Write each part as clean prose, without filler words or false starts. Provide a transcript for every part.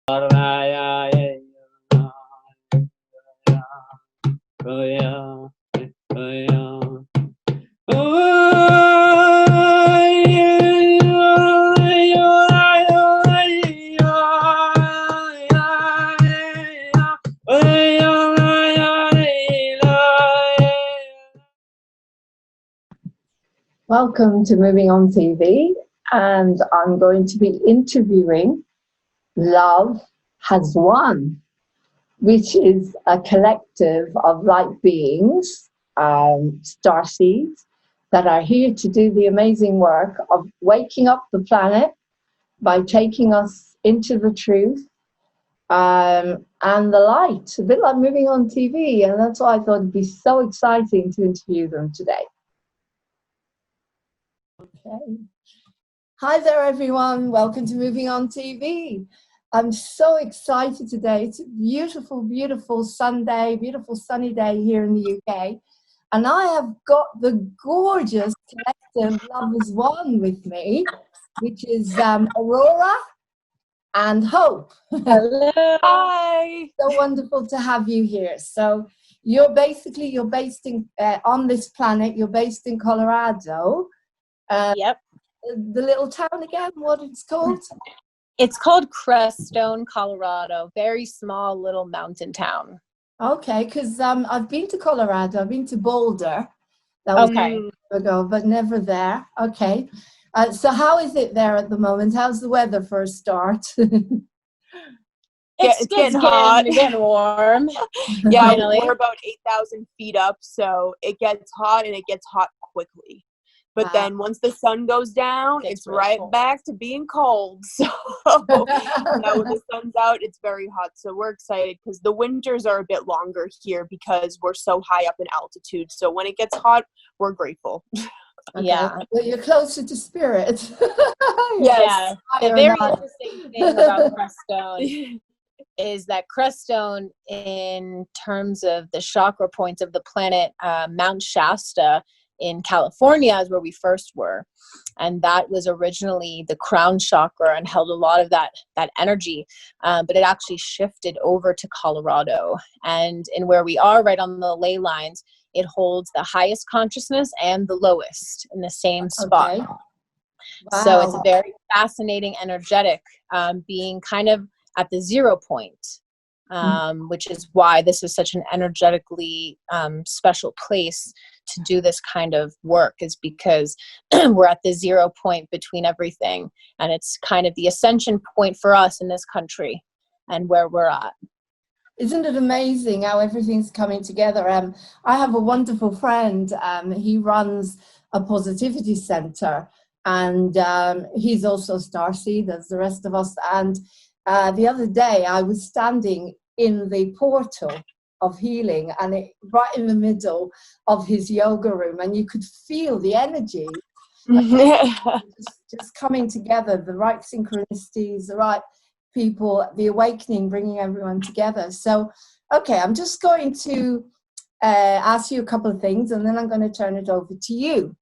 Welcome to Moving On TV, and I'm going to be interviewing Love Has Won, which is a collective of light beings, starseeds, that are here to do the amazing work of waking up the planet by taking us into the truth and the light, a bit like Moving On TV, and that's why I thought it'd be so exciting to interview them today. Okay. Hi there, everyone. Welcome to Moving On TV. I'm so excited today. It's a beautiful, beautiful Sunday, beautiful sunny day here in the UK. And I have got the gorgeous collective Love Has Won with me, which is Aurora and Hope. Hello. Hi. So wonderful to have you here. So you're based in on this planet. You're based in Colorado. Yep. The little town again, what it's called? It's called Crestone, Colorado. Very small little mountain town. Okay, because I've been to Colorado. I've been to Boulder. That was Okay. a year ago, but never there. Okay. So how is it there at the moment? How's the weather for a start? It's getting hot. It's getting warm. Yeah, Finally. we're about 8,000 feet up, so it gets hot, and it gets hot quickly. But then once the sun goes down, it's really right cold. back to being cold. So now when the sun's out, it's very hot. So we're excited because the winters are a bit longer here because we're so high up in altitude. So when it gets hot, we're grateful. Okay. Yeah. Well, you're closer to spirit. Yeah. The Higher very now. interesting thing about Crestone is that Crestone, in terms of the chakra points of the planet, Mount Shasta in California is where we first were, and that was originally the crown chakra and held a lot of that energy, but it actually shifted over to Colorado, and in where we are right on the ley lines, it holds the highest consciousness and the lowest in the same spot. Okay. Wow. So it's very fascinating, energetic, being kind of at the 0 point, which is why this is such an energetically special place to do this kind of work, is because we're at the 0 point between everything, and it's kind of the ascension point for us in this country and where we're at. Isn't it amazing how everything's coming together? I have a wonderful friend. He runs a positivity center, and he's also starseed as the rest of us. And the other day I was standing in the portal of healing, and right in the middle of his yoga room, and you could feel the energy just coming together, the right synchronicities, the right people, the awakening, bringing everyone together. So, okay, I'm just going to ask you a couple of things, and then I'm going to turn it over to you.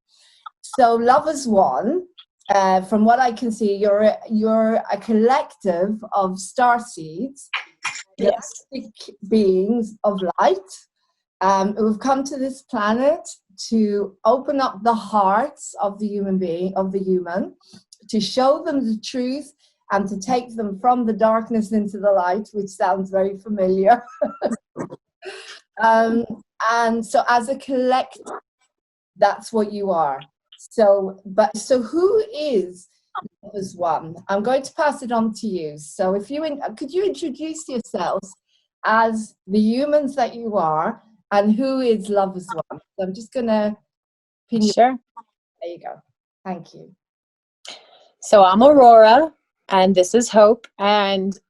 So, Love Has Won. From what I can see, you're a collective of starseeds, galactic beings of light, who have come to this planet to open up the hearts of the human, to show them the truth and to take them from the darkness into the light, which sounds very familiar. And so as a collective, that's what you are. So who is Love Has Won? I'm going to pass it on to you. So could you introduce yourselves as the humans that you are, and who is Love Has Won? So I'm just going to pin you. Sure. There you go. Thank you. So I'm Aurora, and this is Hope, and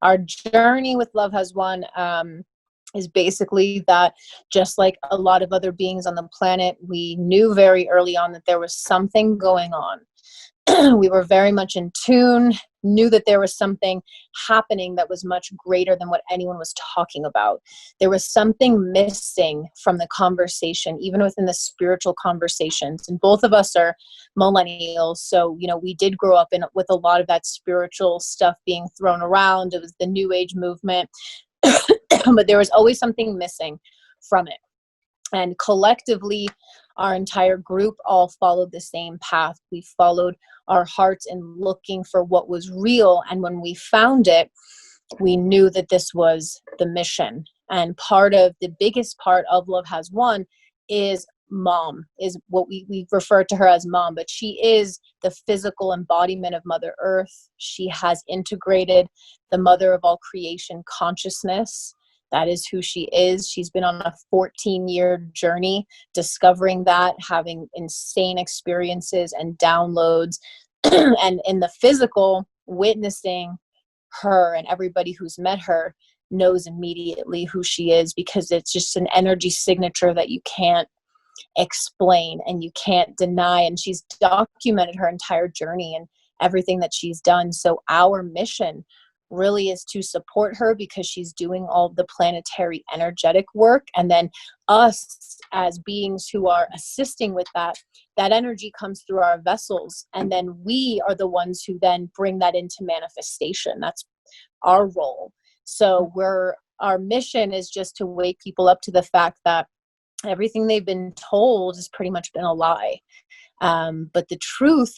our journey with Love Has Won is basically that, just like a lot of other beings on the planet, we knew very early on that there was something going on. we were very much in tune, knew that there was something happening that was much greater than what anyone was talking about. There was something missing from the conversation, even within the spiritual conversations. And both of us are millennials. So, you know, we did grow up with a lot of that spiritual stuff being thrown around. It was the New Age movement, but there was always something missing from it. And collectively, our entire group all followed the same path. We followed our hearts in looking for what was real. And when we found it, we knew that this was the mission. And part of the biggest part of Love Has Won is mom, is what we refer to her as mom, but she is the physical embodiment of Mother Earth. She has integrated the mother of all creation consciousness. That is who she is. She's been on a 14-year journey discovering that, having insane experiences and downloads. And in the physical, witnessing her, and everybody who's met her knows immediately who she is, because it's just an energy signature that you can't explain and you can't deny. And she's documented her entire journey and everything that she's done. So our mission really is to support her, because she's doing all the planetary energetic work. And then us as beings who are assisting with that energy comes through our vessels. And then we are the ones who then bring that into manifestation. That's our role. So our mission is just to wake people up to the fact that everything they've been told has pretty much been a lie. But the truth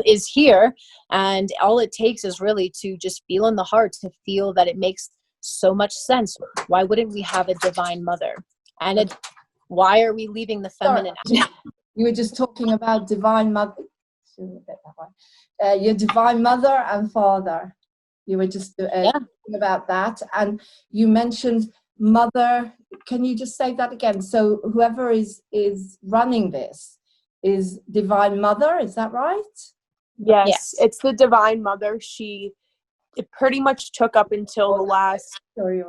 is here, and all it takes is really to just feel in the heart, to feel that it makes so much sense. Why wouldn't we have a divine mother? And why are we leaving the feminine out? You were just talking about divine mother. Your divine mother and father. You were just talking about that, and you mentioned mother. Can you just say that again? So whoever is running this is divine mother, is that right? Yes, it's the divine mother. It pretty much took up until the last. Sorry,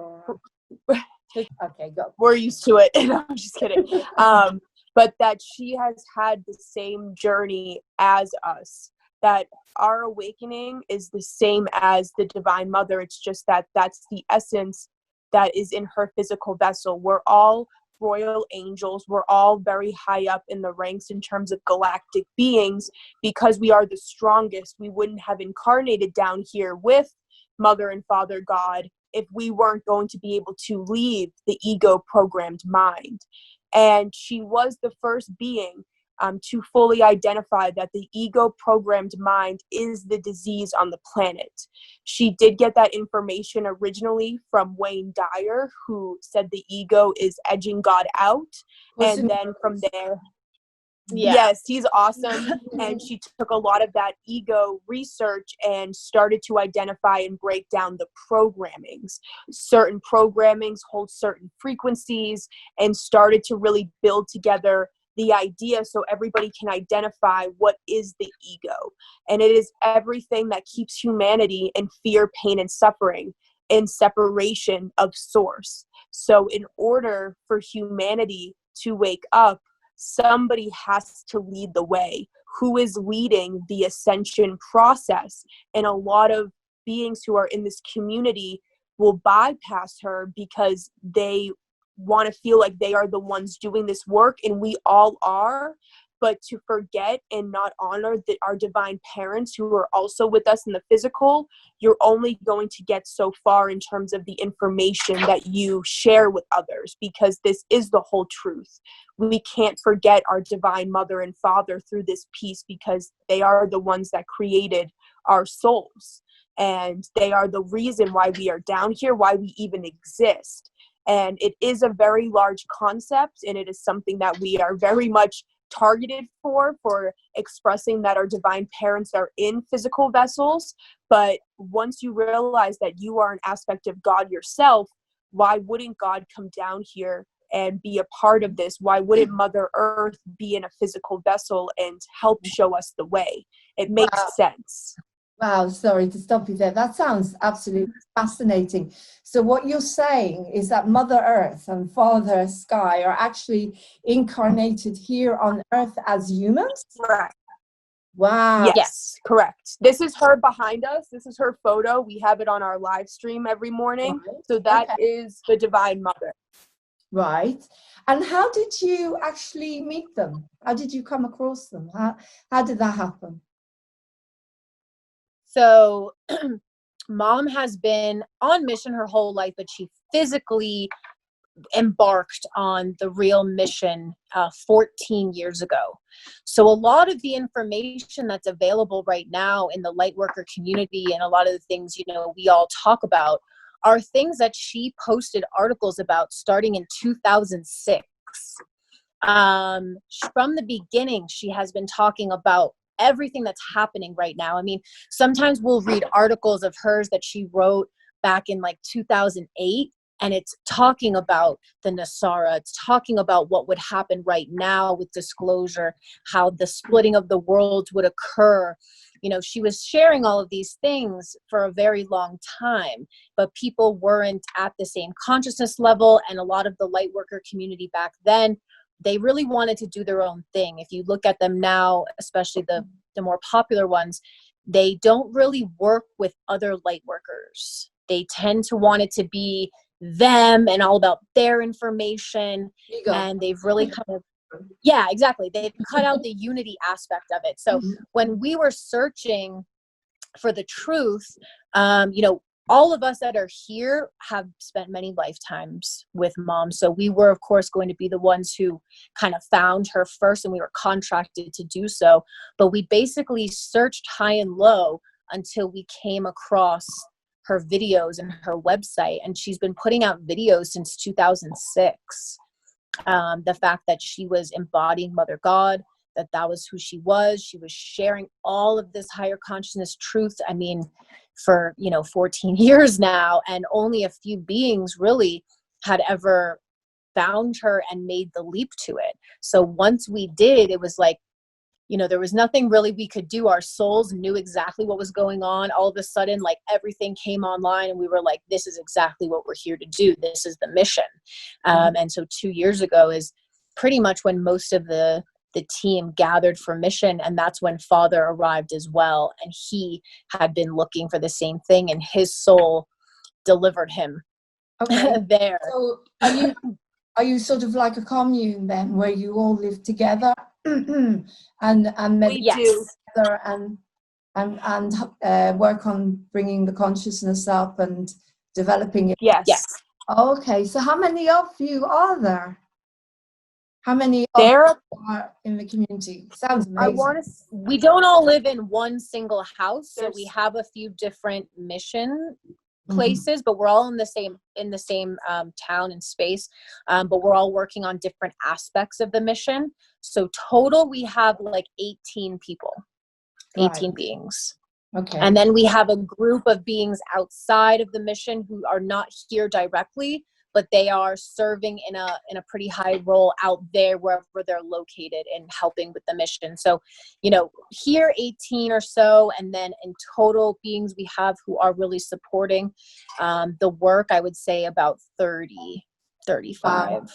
okay, go. We're used to it. No, I'm just kidding. But that she has had the same journey as us. That our awakening is the same as the divine mother. It's just that's the essence that is in her physical vessel. We're all royal angels. We're all very high up in the ranks in terms of galactic beings, because we are the strongest. We wouldn't have incarnated down here with Mother and Father God if we weren't going to be able to leave the ego programmed mind. And she was the first being to fully identify that the ego programmed mind is the disease on the planet. She did get that information originally from Wayne Dyer, who said the ego is edging God out. And then from there, yes, he's awesome. And she took a lot of that ego research and started to identify and break down the programmings. Certain programmings hold certain frequencies, and started to really build together the idea so everybody can identify what is the ego. And it is everything that keeps humanity in fear, pain, and suffering, in separation of source. So in order for humanity to wake up, somebody has to lead the way. Who is leading the ascension process? And a lot of beings who are in this community will bypass her because they want to feel like they are the ones doing this work, and we all are, but to forget and not honor that our divine parents who are also with us in the physical, you're only going to get so far in terms of the information that you share with others, because this is the whole truth. We can't forget our divine mother and father through this piece, because they are the ones that created our souls, and they are the reason why we are down here, why we even exist. And it is a very large concept, and it is something that we are very much targeted for expressing that our divine parents are in physical vessels. But once you realize that you are an aspect of God yourself, why wouldn't God come down here and be a part of this? Why wouldn't Mother Earth be in a physical vessel and help show us the way? It makes sense. Wow, sorry to stop you there. That sounds absolutely fascinating. So what you're saying is that Mother Earth and Father Sky are actually incarnated here on Earth as humans? Right. Wow. Yes, correct. This is her behind us. This is her photo. We have it on our live stream every morning. Right. So that is the Divine Mother. Right. And how did you actually meet them? How did you come across them? How did that happen? So Mom has been on mission her whole life, but she physically embarked on the real mission 14 years ago. So a lot of the information that's available right now in the lightworker community and a lot of the things, you know, we all talk about are things that she posted articles about starting in 2006. From the beginning, she has been talking about everything that's happening right now. I mean, sometimes we'll read articles of hers that she wrote back in like 2008, and it's talking about the Nasara. It's talking about what would happen right now with disclosure, how the splitting of the worlds would occur. You know, she was sharing all of these things for a very long time, but people weren't at the same consciousness level. And a lot of the light worker community back then, they really wanted to do their own thing. If you look at them now, especially the more popular ones, they don't really work with other light workers. They tend to want it to be them and all about their information. And they've really kind of, yeah, exactly. They've cut out the unity aspect of it. So when we were searching for the truth, you know, all of us that are here have spent many lifetimes with Mom. So we were, of course, going to be the ones who kind of found her first, and we were contracted to do so. But we basically searched high and low until we came across her videos and her website. And she's been putting out videos since 2006. The fact that she was embodying Mother God, that was who she was sharing all of this higher consciousness truth. I mean, for, you know, 14 years now, and only a few beings really had ever found her and made the leap to it. So once we did, it was like, you know, there was nothing really we could do. Our souls knew exactly what was going on. All of a sudden, like, everything came online, and we were like, this is exactly what we're here to do. This is the mission. And so 2 years ago is pretty much when most of the team gathered for mission. And that's when Father arrived as well. And he had been looking for the same thing, and his soul delivered him there. So are you sort of like a commune then, where you all live together and meditate together and work on bringing the consciousness up and developing it? Yes. Okay, so how many of you are there? How many are in the community? Sounds amazing. We don't all live in one single house, so we have a few different mission places, but we're all in the same town and space, but we're all working on different aspects of the mission. So total, we have like 18 people, 18 beings. Okay. And then we have a group of beings outside of the mission who are not here directly, but they are serving in a pretty high role out there wherever they're located and helping with the mission. So, you know, here 18 or so, and then in total beings we have who are really supporting the work, I would say about 30, 35. Wow.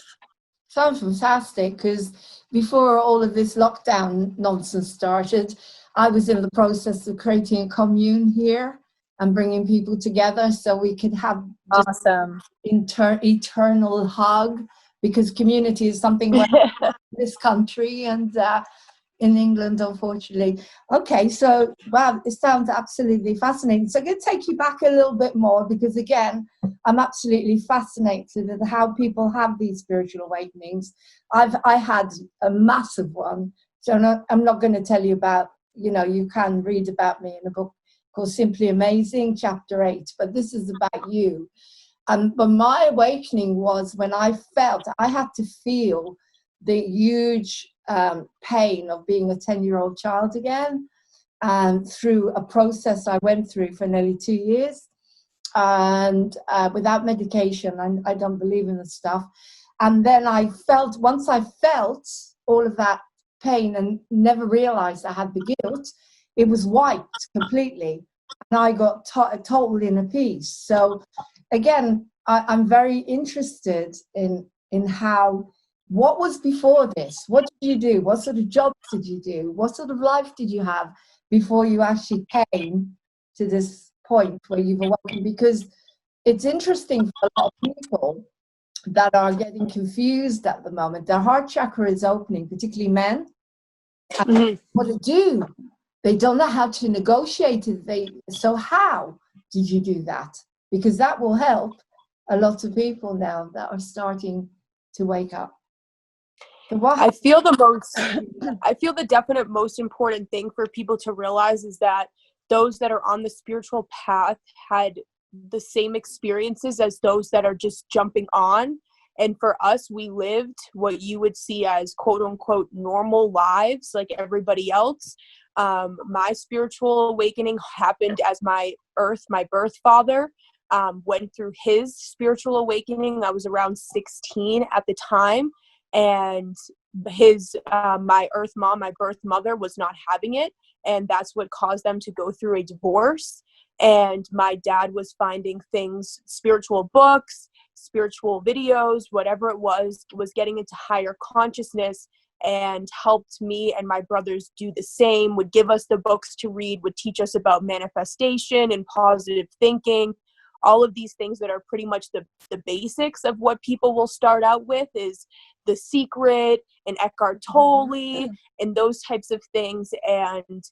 Sounds fantastic, because before all of this lockdown nonsense started, I was in the process of creating a commune here and bringing people together so we could have awesome eternal hug, because community is something in this country and in England, unfortunately. Okay, so wow, it sounds absolutely fascinating. So I'm going to take you back a little bit more, because again, I'm absolutely fascinated with how people have these spiritual awakenings. I had a massive one, so I'm not going to tell you about, you know, you can read about me in a book called Simply Amazing, chapter 8, but this is about you. But my awakening was when I felt I had to feel the huge pain of being a 10-year-old child again, through a process I went through for nearly 2 years, and without medication. I don't believe in this stuff. And then once I felt all of that pain and never realized I had the guilt, it was wiped completely, and I got total inner peace. So again, I'm very interested in how what was before this? What did you do? What sort of jobs did you do? What sort of life did you have before you actually came to this point where you've awakened? Because it's interesting for a lot of people that are getting confused at the moment. Their heart chakra is opening, particularly men. What to do? They don't know how to negotiate it. So how did you do that? Because that will help a lot of people now that are starting to wake up. So I feel the definite most important thing for people to realize is that those that are on the spiritual path had the same experiences as those that are just jumping on. And for us, we lived what you would see as quote unquote normal lives like everybody else. My spiritual awakening happened as my birth father went through his spiritual awakening. I was around 16 at the time. And my earth mom, my birth mother, was not having it. And that's what caused them to go through a divorce. And my dad was finding things, spiritual books, spiritual videos, whatever it was getting into higher consciousness, and helped me and my brothers do the same, would give us the books to read, would teach us about manifestation and positive thinking. All of these things that are pretty much the basics of what people will start out with is The Secret and Eckhart Tolle and those types of things. And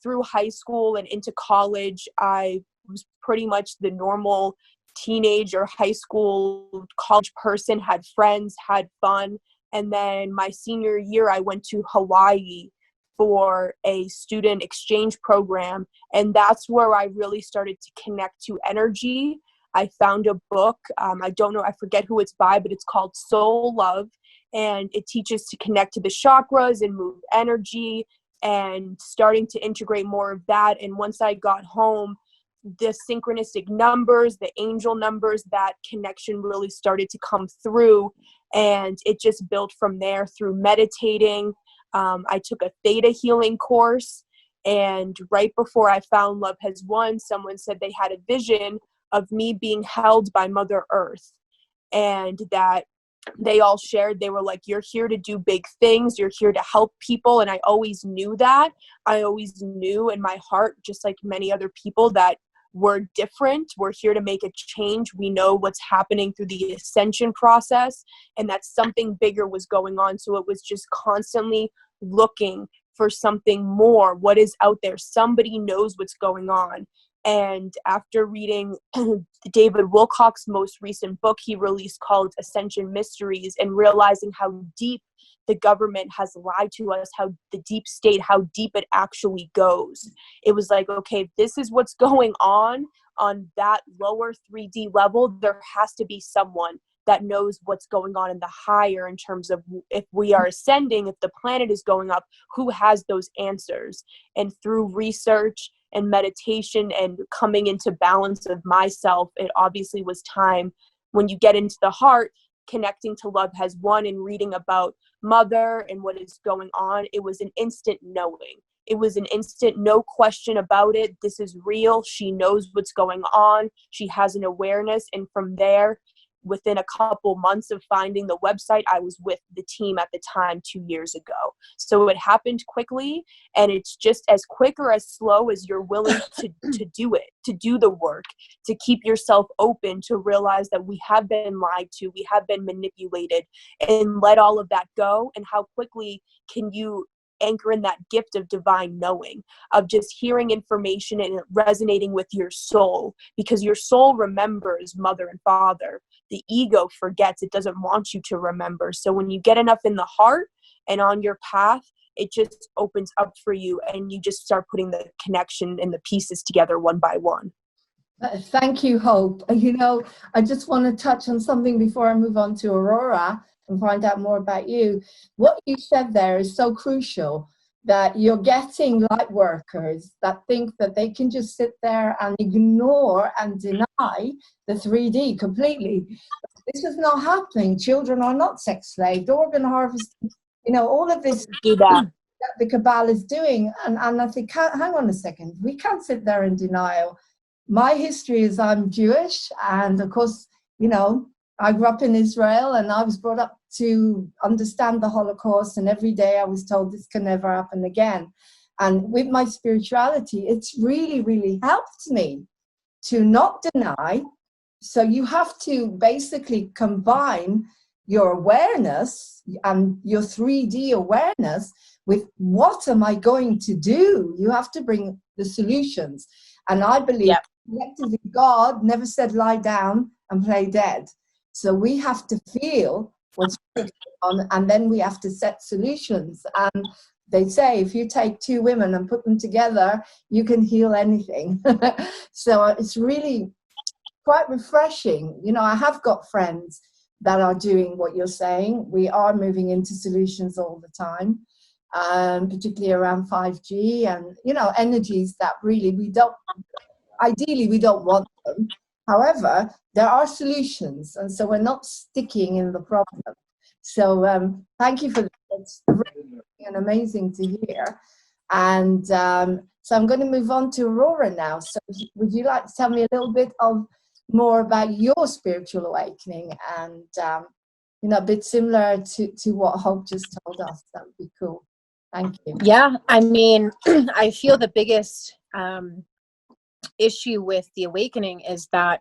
through high school and into college, I was pretty much the normal teenage or high school college person, had friends, had fun. And then my senior year, I went to Hawaii for a student exchange program. And that's where I really started to connect to energy. I found a book. I forget who it's by, but it's called Soul Love. And it teaches to connect to the chakras and move energy, and starting to integrate more of that. And once I got home, the synchronistic numbers, the angel numbers, that connection really started to come through. And it just built from there through meditating. I took a theta healing course, and right before I found Love Has Won, someone said they had a vision of me being held by Mother Earth, and that they all shared, they were like, you're here to do big things, you're here to help people. And I always knew that. I always knew in my heart, just like many other people, that we're different. We're here to make a change. We know what's happening through the ascension process, and that something bigger was going on. So it was just constantly looking for something more. What is out there? Somebody knows what's going on. And after reading David Wilcock's most recent book he released called Ascension Mysteries, and realizing how deep the government has lied to us, how the deep state, how deep it actually goes, it was like, okay, this is what's going on that lower 3D level. There has to be someone that knows what's going on in the higher, in terms of if we are ascending, if the planet is going up, who has those answers. And through research and meditation and coming into balance of myself, it obviously was time, when you get into the heart, connecting to Love Has Won and reading about Mother and what is going on, it was an instant knowing. It was an instant, no question about it. This is real. She knows what's going on. She has an awareness. And from there, within a couple months of finding the website, I was with the team at the time 2 years ago. So it happened quickly, and it's just as quick or as slow as you're willing to do it, to do the work, to keep yourself open, to realize that we have been lied to, we have been manipulated, and let all of that go. And how quickly can you anchor in that gift of divine knowing, of just hearing information and it resonating with your soul, because your soul remembers mother and father. The ego forgets. It doesn't want you to remember. So when you get enough in the heart and on your path, it just opens up for you, and you just start putting the connection and the pieces together one by one. Thank you, Hope. You know, I just want to touch on something before I move on to Aurora and find out more about you. What you said there is so crucial, that you're getting light workers that think that they can just sit there and ignore and deny the 3D completely. This is not happening. Children are not sex slaves, organ harvesting, you know, all of this that the cabal is doing. And I think, hang on a second, we can't sit there in denial. My history is I'm Jewish, and of course, you know, I grew up in Israel, and I was brought up to understand the Holocaust, and every day I was told this can never happen again. And with my spirituality, it's really, really helped me to not deny. So you have to basically combine your awareness and your 3D awareness with what am I going to do? You have to bring the solutions. And I believe collectively God never said lie down and play dead. So we have to feel what's going on, and then we have to set solutions. And they say if you take two women and put them together, you can heal anything. So it's really quite refreshing. You know, I have got friends that are doing what you're saying. We are moving into solutions all the time, particularly around 5G and, you know, energies that really ideally we don't want them. However, there are solutions, and so we're not sticking in the problem. So thank you for that. It's really and amazing to hear. And so I'm going to move on to Aurora now. So would you like to tell me a little bit more about your spiritual awakening, and you know, a bit similar to what Hope just told us? That would be cool. Thank you. Yeah, I mean, I feel the biggest issue with the awakening is that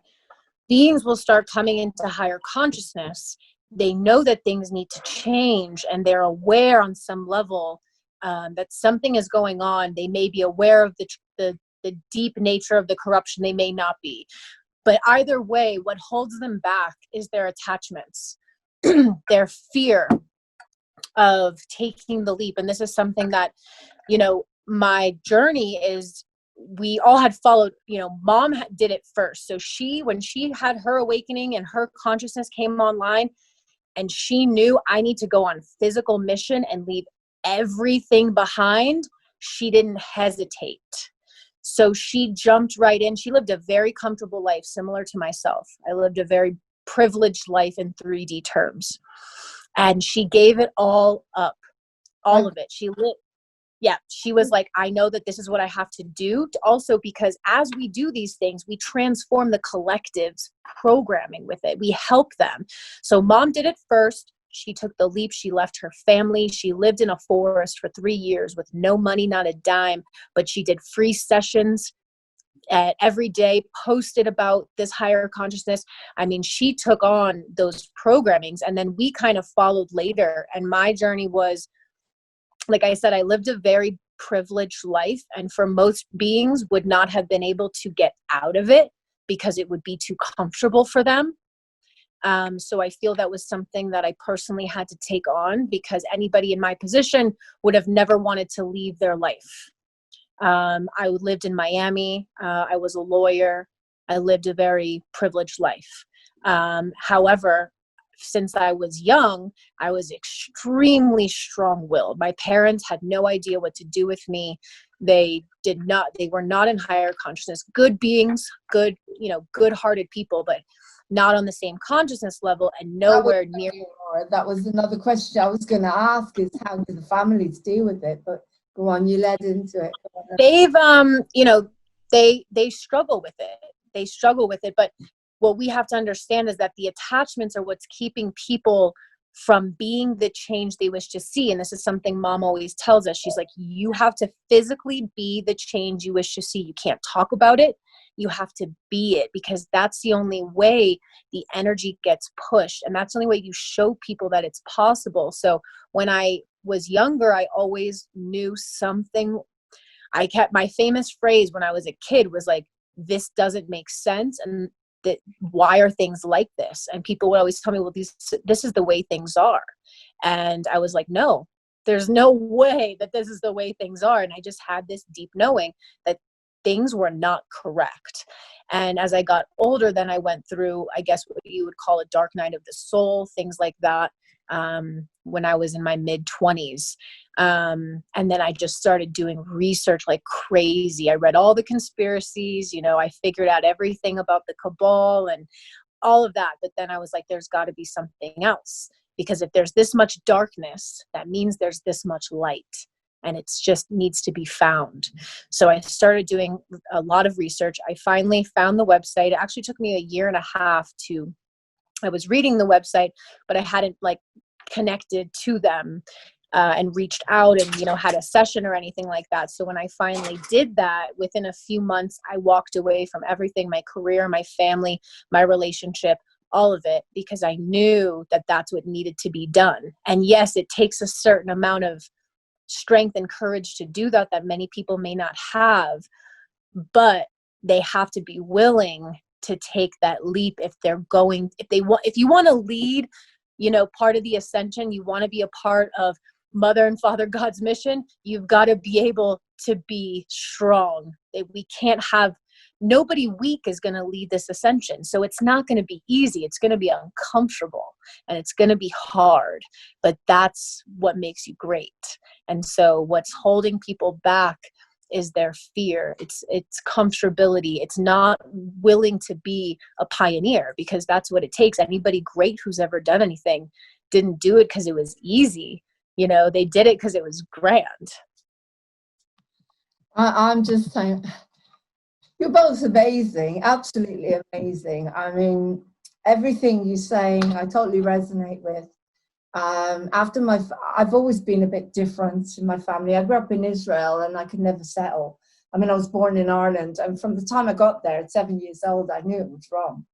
beings will start coming into higher consciousness. They know that things need to change, and they're aware on some level that something is going on. They may be aware of the deep nature of the corruption. They may not be. But either way, what holds them back is their attachments, their fear of taking the leap. And this is something that, you know, my journey is, we all had followed, you know, Mom did it first. So when she had her awakening and her consciousness came online, and she knew I need to go on physical mission and leave everything behind, she didn't hesitate. So she jumped right in. She lived a very comfortable life, similar to myself. I lived a very privileged life in 3D terms. And she gave it all up, all of it. She was like, I know that this is what I have to do. Also, because as we do these things, we transform the collective's programming with it. We help them. So Mom did it first. She took the leap. She left her family. She lived in a forest for 3 years with no money, not a dime, but she did free sessions every day, posted about this higher consciousness. I mean, she took on those programmings, and then we kind of followed later. And my journey was, like I said, I lived a very privileged life, and for most beings would not have been able to get out of it because it would be too comfortable for them. So I feel that was something that I personally had to take on, because anybody in my position would have never wanted to leave their life. I lived in Miami. I was a lawyer. I lived a very privileged life. However, since I was young, I was extremely strong-willed. My parents had no idea what to do with me. They were not in higher consciousness, good beings, good-hearted people, but not on the same consciousness level, and nowhere near. That was another question I was going to ask, is how do the families deal with it? But go on, you led into it. They've, they struggle with it. They struggle with it, but what we have to understand is that the attachments are what's keeping people from being the change they wish to see. And this is something Mom always tells us. She's like, you have to physically be the change you wish to see. You can't talk about it. You have to be it, because that's the only way the energy gets pushed. And that's the only way you show people that it's possible. So when I was younger, I always knew something. I kept my famous phrase when I was a kid was like, this doesn't make sense. And that, why are things like this? And people would always tell me, well, this is the way things are. And I was like, no, there's no way that this is the way things are. And I just had this deep knowing that things were not correct. And as I got older, then I went through, I guess what you would call a dark night of the soul, things like that, when I was in my mid-20s. And then I just started doing research like crazy. I read all the conspiracies, I figured out everything about the cabal and all of that. But then I was like, there's got to be something else, because if there's this much darkness, that means there's this much light, and it's just needs to be found. So I started doing a lot of research. I finally found the website. It actually took me 1.5 years I was reading the website, but I hadn't connected to them and reached out and, you know, had a session or anything like that. So when I finally did that, within a few months, I walked away from everything, my career, my family, my relationship, all of it, because I knew that that's what needed to be done. And yes, it takes a certain amount of strength and courage to do that, that many people may not have, but they have to be willing to take that leap if you want to lead, you know, part of the ascension, you want to be a part of Mother and Father God's mission, you've got to be able to be strong. We can't have, nobody weak is going to lead this ascension. So it's not going to be easy. It's going to be uncomfortable and it's going to be hard, but that's what makes you great. And so what's holding people back is their fear. It's comfortability. It's not willing to be a pioneer, because that's what it takes. Anybody great who's ever done anything didn't do it because it was easy. You know, they did it because it was grand. I'm just saying, you're both amazing, absolutely amazing. I mean, everything you're saying, I totally resonate with. I've always been a bit different in my family. I grew up in Israel and I could never settle. I mean, I was born in Ireland, and from the time I got there at 7 years old, I knew it was wrong.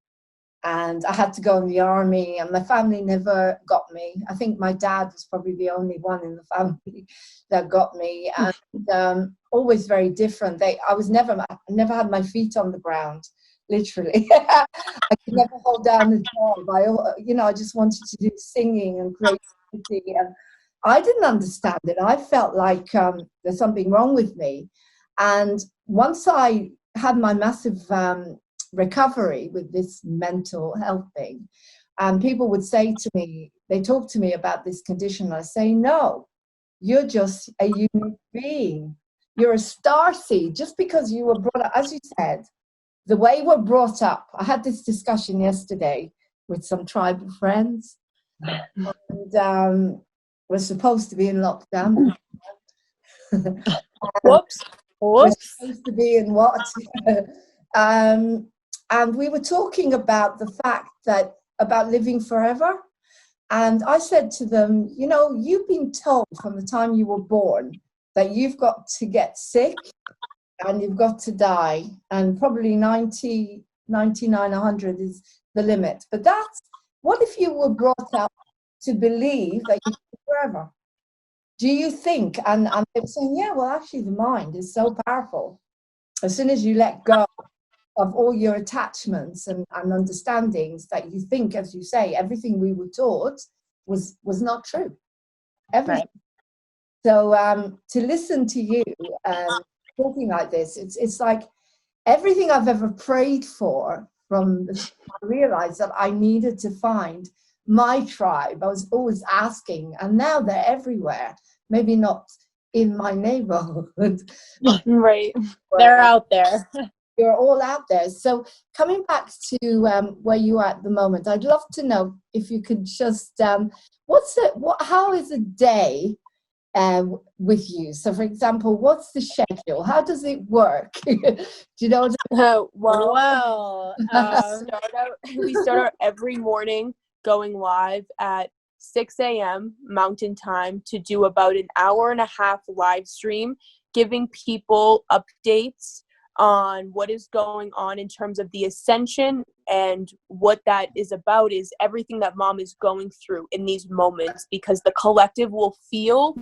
And I had to go in the army, and my family never got me. I think my dad was probably the only one in the family that got me, and always very different. I never had my feet on the ground, literally. I could never hold down a job. I just wanted to do singing and creativity, and I didn't understand it. I felt like there's something wrong with me. And once I had my massive recovery with this mental health thing, and people would say to me, they talk to me about this condition, I say, no, you're just a unique being. You're a starseed. Just because you were brought up, as you said, the way we're brought up. I had this discussion yesterday with some tribal friends, and we're supposed to be in lockdown. Whoops. We're supposed to be in what? And we were talking about the fact that about living forever. And I said to them, you know, you've been told from the time you were born that you've got to get sick and you've got to die. And probably 90, 99, 100 is the limit. But what if you were brought up to believe that you live forever? Do you think? And they were saying, yeah, well, actually the mind is so powerful. As soon as you let go of all your attachments and understandings, that you think, as you say, everything we were taught was not true. Everything. Right. So to listen to you talking like this, it's like everything I've ever prayed for from the time I realized that I needed to find my tribe. I was always asking, and now they're everywhere. Maybe not in my neighborhood. Right. They're out there. You're all out there. So coming back to where you are at the moment, I'd love to know if you could just, how is a day with you? So for example, what's the schedule? How does it work? Do you know? We start out every morning going live at 6 a.m. Mountain Time to do about an hour and a half live stream, giving people updates on what is going on in terms of the ascension. And what that is about is everything that mom is going through in these moments, because the collective will feel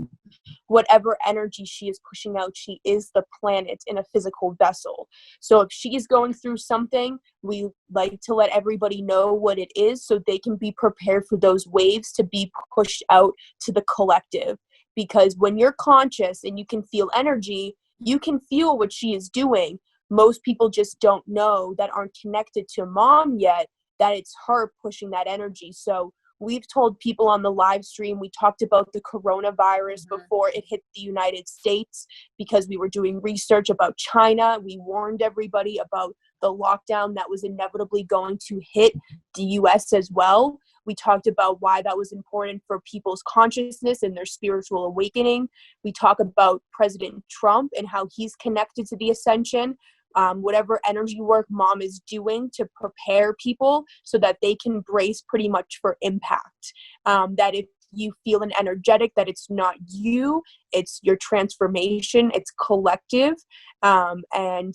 whatever energy she is pushing out. She is the planet in a physical vessel. So if she's going through something, we like to let everybody know what it is so they can be prepared for those waves to be pushed out to the collective. Because when you're conscious and you can feel energy, you can feel what she is doing. Most people just don't know, that aren't connected to mom yet, that it's her pushing that energy. So we've told people on the live stream, we talked about the coronavirus before it hit the United States, because we were doing research about China. We warned everybody about the lockdown that was inevitably going to hit the US as well. We talked about why that was important for people's consciousness and their spiritual awakening. We talk about President Trump and how he's connected to the ascension. Whatever energy work mom is doing to prepare people so that they can brace pretty much for impact. That if you feel an energetic that it's not you, it's your transformation, it's collective, and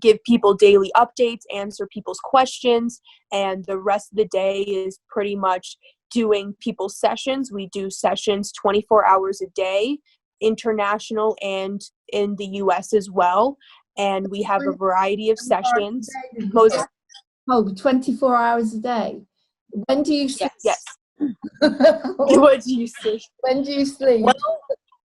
give people daily updates, answer people's questions, and the rest of the day is pretty much doing people's sessions. We do sessions 24 hours a day, international and in the US as well, and we have a variety of sessions. 24 hours a day. When do you sleep? Yes. What do you sleep? When do you sleep? Well,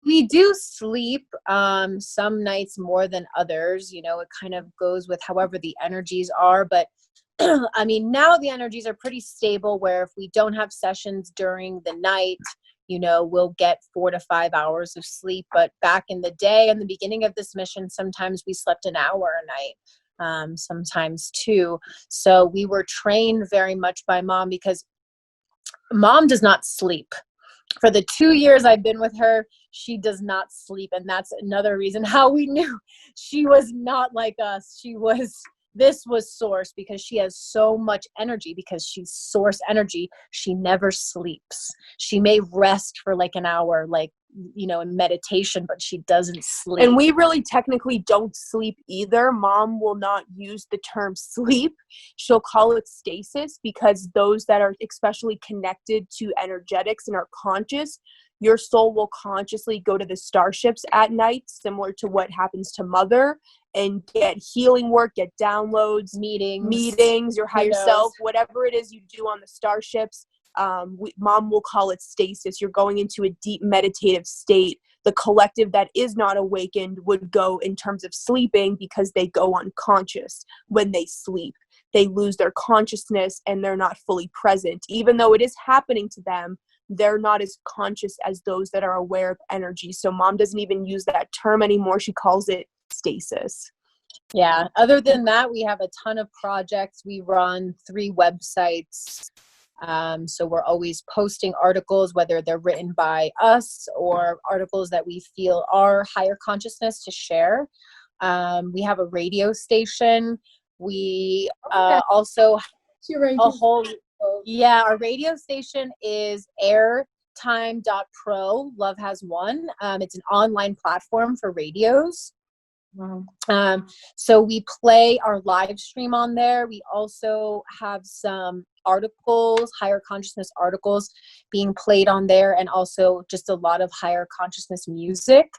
we do sleep some nights more than others. You know, it kind of goes with however the energies are. But I mean, now the energies are pretty stable where if we don't have sessions during the night, you know, we'll get 4 to 5 hours of sleep. But back in the day, in the beginning of this mission, sometimes we slept an hour a night, sometimes 2. So we were trained very much by Mom, because Mom does not sleep. For the 2 years I've been with her, she does not sleep. And that's another reason how we knew she was not like us. This was source, because she has so much energy, because she's source energy. She never sleeps. She may rest for like an hour, like, you know, in meditation, but she doesn't sleep. And we really technically don't sleep either. Mom will not use the term sleep. She'll call it stasis, because those that are especially connected to energetics and are conscious, your soul will consciously go to the starships at night, similar to what happens to Mother, and get healing work, get downloads, meetings, your higher self, whatever it is you do on the starships. Mom will call it stasis. You're going into a deep meditative state. The collective that is not awakened would go in terms of sleeping, because they go unconscious when they sleep. They lose their consciousness and they're not fully present. Even though it is happening to them, they're not as conscious as those that are aware of energy. So Mom doesn't even use that term anymore. She calls it stasis. Yeah. Other than that, we have a ton of projects. We run 3 websites. So we're always posting articles, whether they're written by us or articles that we feel are higher consciousness to share. We have a radio station. We also a whole, our radio station is airtime.pro. Love has one. It's an online platform for radios. Wow. So we play our live stream on there. We also have some articles, higher consciousness articles being played on there, and also just a lot of higher consciousness music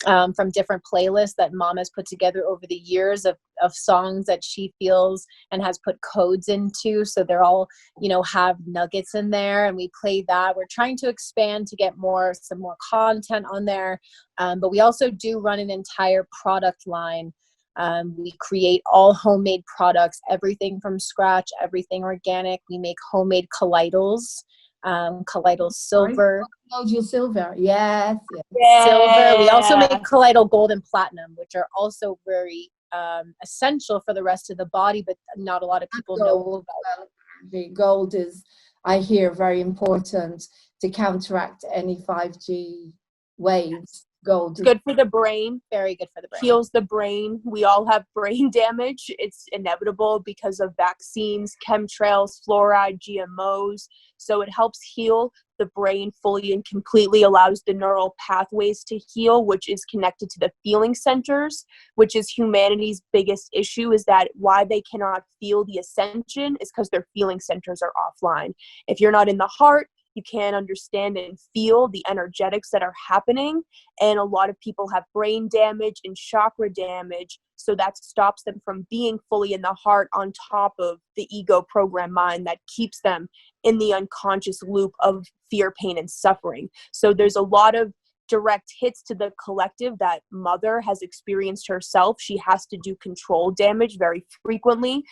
from different playlists that Mom has put together over the years of songs that she feels and has put codes into. So they're all, you know, have nuggets in there, and we play that. We're trying to expand to get some more content on there. But we also do run an entire product line. We create all homemade products, everything from scratch, everything organic. We make homemade colloidals, colloidal silver. Colloidal silver, yes. Silver. We also make colloidal gold and platinum, which are also very essential for the rest of the body, but not a lot of people know about. The gold is, I hear, very important to counteract any 5G waves. Gold. Good for the brain. Very good for the brain. Heals the brain. We all have brain damage. It's inevitable because of vaccines, chemtrails, fluoride, GMOs. So it helps heal the brain fully and completely, allows the neural pathways to heal, which is connected to the feeling centers, which is humanity's biggest issue, is that why they cannot feel the ascension is because their feeling centers are offline. If you're not in the heart, you can't understand and feel the energetics that are happening. And a lot of people have brain damage and chakra damage. So that stops them from being fully in the heart, on top of the ego program mind that keeps them in the unconscious loop of fear, pain, and suffering. So there's a lot of direct hits to the collective that Mother has experienced herself. She has to do control damage very frequently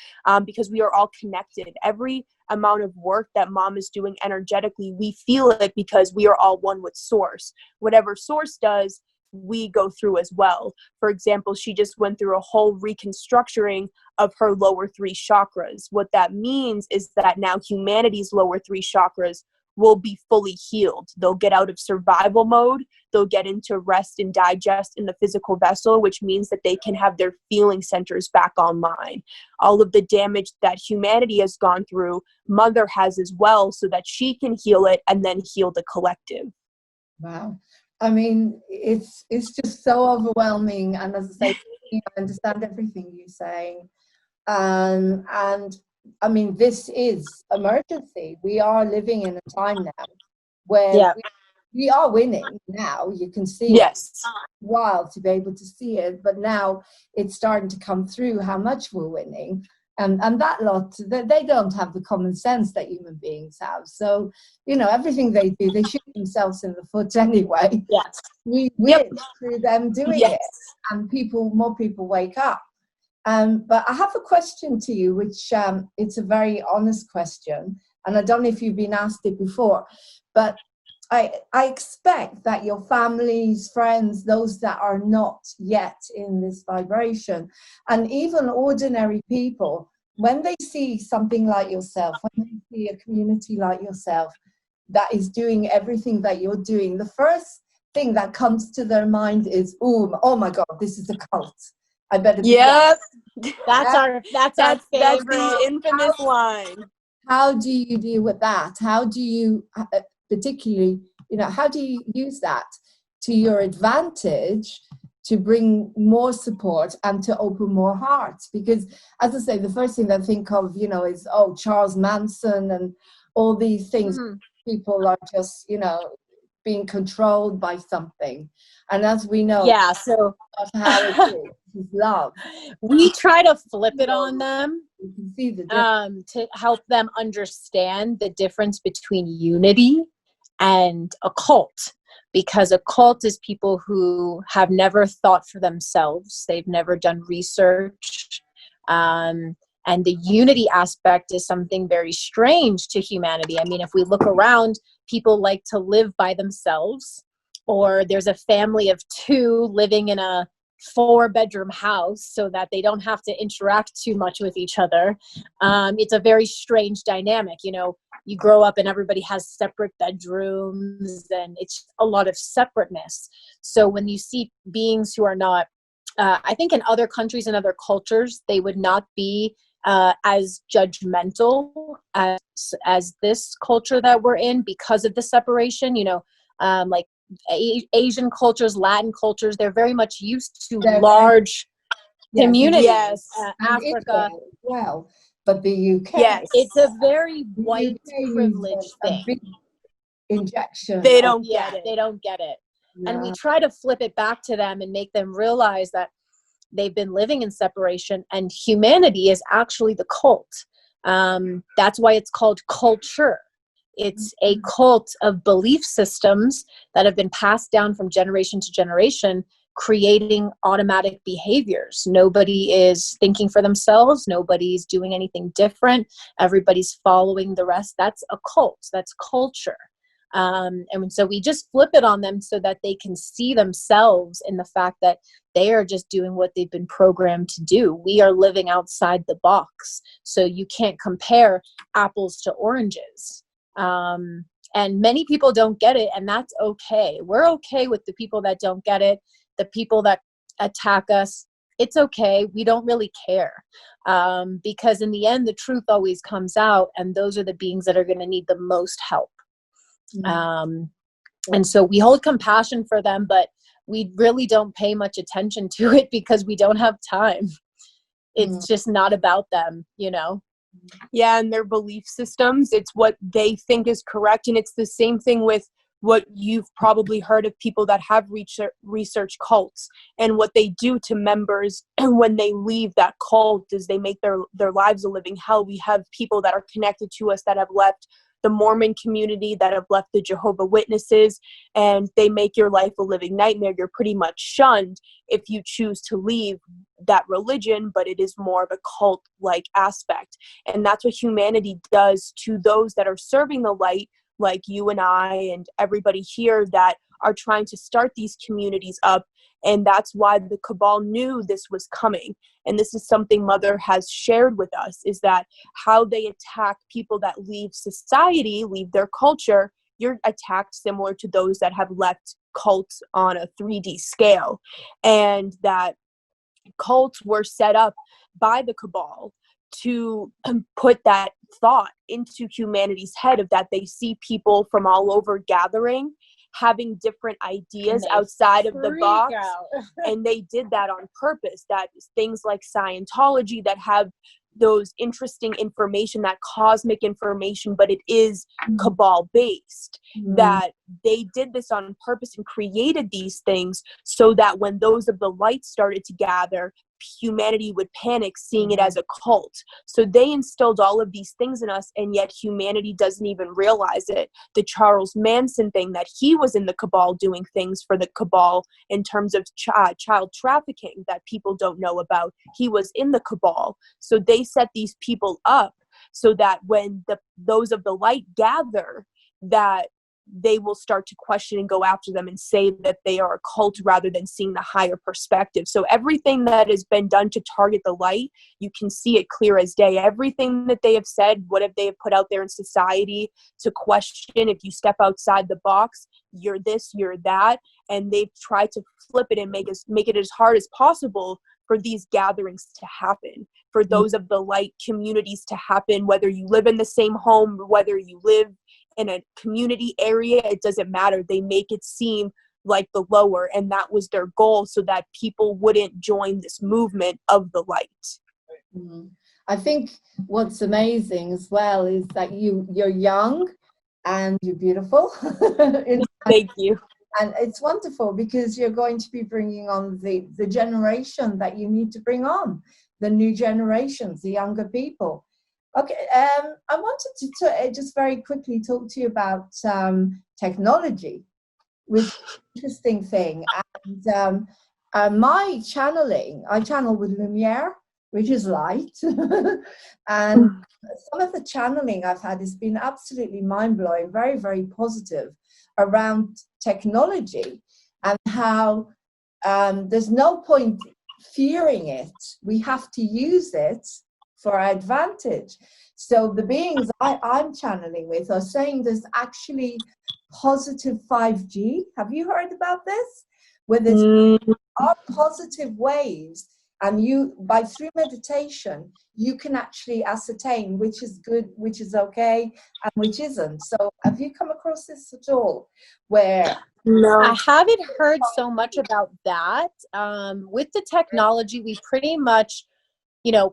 because we are all connected. Every amount of work that Mom is doing energetically, we feel it because we are all one with Source. Whatever Source does, we go through as well. For example, she just went through a whole reconstructuring of her lower 3 chakras. What that means is that now humanity's lower 3 chakras will be fully healed. They'll get out of survival mode. They'll get into rest and digest in the physical vessel, which means that they can have their feeling centers back online. All of the damage that humanity has gone through, Mother has as well, so that she can heal it and then heal the collective. Wow. I mean, it's just so overwhelming. And as I say, I understand everything you're saying. And I mean, this is emergency. We are living in a time now where we are winning now. You can see Yes. it. Wild to be able to see it, but now it's starting to come through how much we're winning. And that lot, they don't have the common sense that human beings have. So, you know, everything they do, they shoot themselves in the foot anyway. Yes. We win through them doing it. And more people wake up. But I have a question to you, which it's a very honest question. And I don't know if you've been asked it before, but I expect that your families, friends, those that are not yet in this vibration, and even ordinary people, when they see something like yourself, when they see a community like yourself that is doing everything that you're doing, the first thing that comes to their mind is, oh my God, this is a cult. I better be That's our favorite. That's the infamous line. How do you deal with that? How do you particularly, you know, how do you use that to your advantage to bring more support and to open more hearts? Because, as I say, the first thing I think of, you know, is, Charles Manson and all these things. Mm-hmm. People are just, you know, being controlled by something. And as we know, so that's how it is love. We try to flip it on them. You can see the difference. To help them understand the difference between unity and a cult, because a cult is people who have never thought for themselves. They've never done research. And the unity aspect is something very strange to humanity. I mean, if we look around, people like to live by themselves, or there's a family of 2 living in a 4-bedroom house so that they don't have to interact too much with each other. It's a very strange dynamic. You know, you grow up and everybody has separate bedrooms, and it's a lot of separateness. So when you see beings who are not, I think in other countries and other cultures, they would not be as judgmental as this culture that we're in because of the separation. You know, like Asian cultures, Latin cultures, they're very much used to large communities. Yes. Africa. Well, but the UK, it's a very white privilege thing. Big injection. They don't get it. They don't get it. Yeah. And we try to flip it back to them and make them realize that they've been living in separation, and humanity is actually the cult. That's why it's called culture. It's a cult of belief systems that have been passed down from generation to generation, creating automatic behaviors. Nobody is thinking for themselves. Nobody's doing anything different. Everybody's following the rest. That's a cult. That's culture. And so we just flip it on them so that they can see themselves in the fact that they are just doing what they've been programmed to do. We are living outside the box. So you can't compare apples to oranges. And many people don't get it, and that's okay. We're okay with the people that don't get it, the people that attack us. It's okay. We don't really care. Because in the end, the truth always comes out, and those are the beings that are going to need the most help. And so we hold compassion for them, but we really don't pay much attention to it because we don't have time. It's just not about them, you know? Yeah, and their belief systems, it's what they think is correct. And it's the same thing with what you've probably heard of people that have research cults, and what they do to members when they leave that cult is they make their lives a living hell. We have people that are connected to us that have left the Mormon community, that have left the Jehovah's Witnesses, and they make your life a living nightmare. You're pretty much shunned if you choose to leave that religion, but it is more of a cult-like aspect. And that's what humanity does to those that are serving the light, like you and I and everybody here that are trying to start these communities up. And that's why the cabal knew this was coming. And this is something Mother has shared with us, is that how they attack people that leave society, leave their culture, you're attacked similar to those that have left cults on a 3D scale. And that cults were set up by the cabal to put that thought into humanity's head, of that they see people from all over gathering, having different ideas outside of the box. And they did that on purpose. That is things like Scientology that have those interesting information, that cosmic information, but it is cabal based. That they did this on purpose and created these things so that when those of the light started to gather, humanity would panic, seeing it as a cult. So they instilled all of these things in us, and yet humanity doesn't even realize it. The Charles Manson thing, that he was in the cabal doing things for the cabal in terms of child trafficking that people don't know about. He was in the cabal. So they set these people up so that when those of the light gather, that they will start to question and go after them and say that they are a cult, rather than seeing the higher perspective. So everything that has been done to target the light, you can see it clear as day. Everything that they have said, what have they put out there in society to question, if you step outside the box, you're this, you're that. And they've tried to flip it and make it as hard as possible for these gatherings to happen, for those of the light communities to happen, whether you live in the same home, whether you live in a community area, it doesn't matter. They make it seem like the lower, and that was their goal, so that people wouldn't join this movement of the light. I think what's amazing as well is that you're young and you're beautiful. Thank you. And it's wonderful, because you're going to be bringing on the generation that you need to bring on, the new generations, the younger people. Okay, I wanted to just very quickly talk to you about technology, which is an interesting thing. And my channeling, I channel with Lumiere, which is light. And some of the channeling I've had has been absolutely mind-blowing, very, very positive, around technology, and how there's no point fearing it. We have to use it for our advantage. So the beings I'm channeling with are saying there's actually positive 5G. Have you heard about this? Where there are positive waves, and through meditation, you can actually ascertain which is good, which is okay, and which isn't. So have you come across this at all? No, I haven't heard so much about that. With the technology, we pretty much,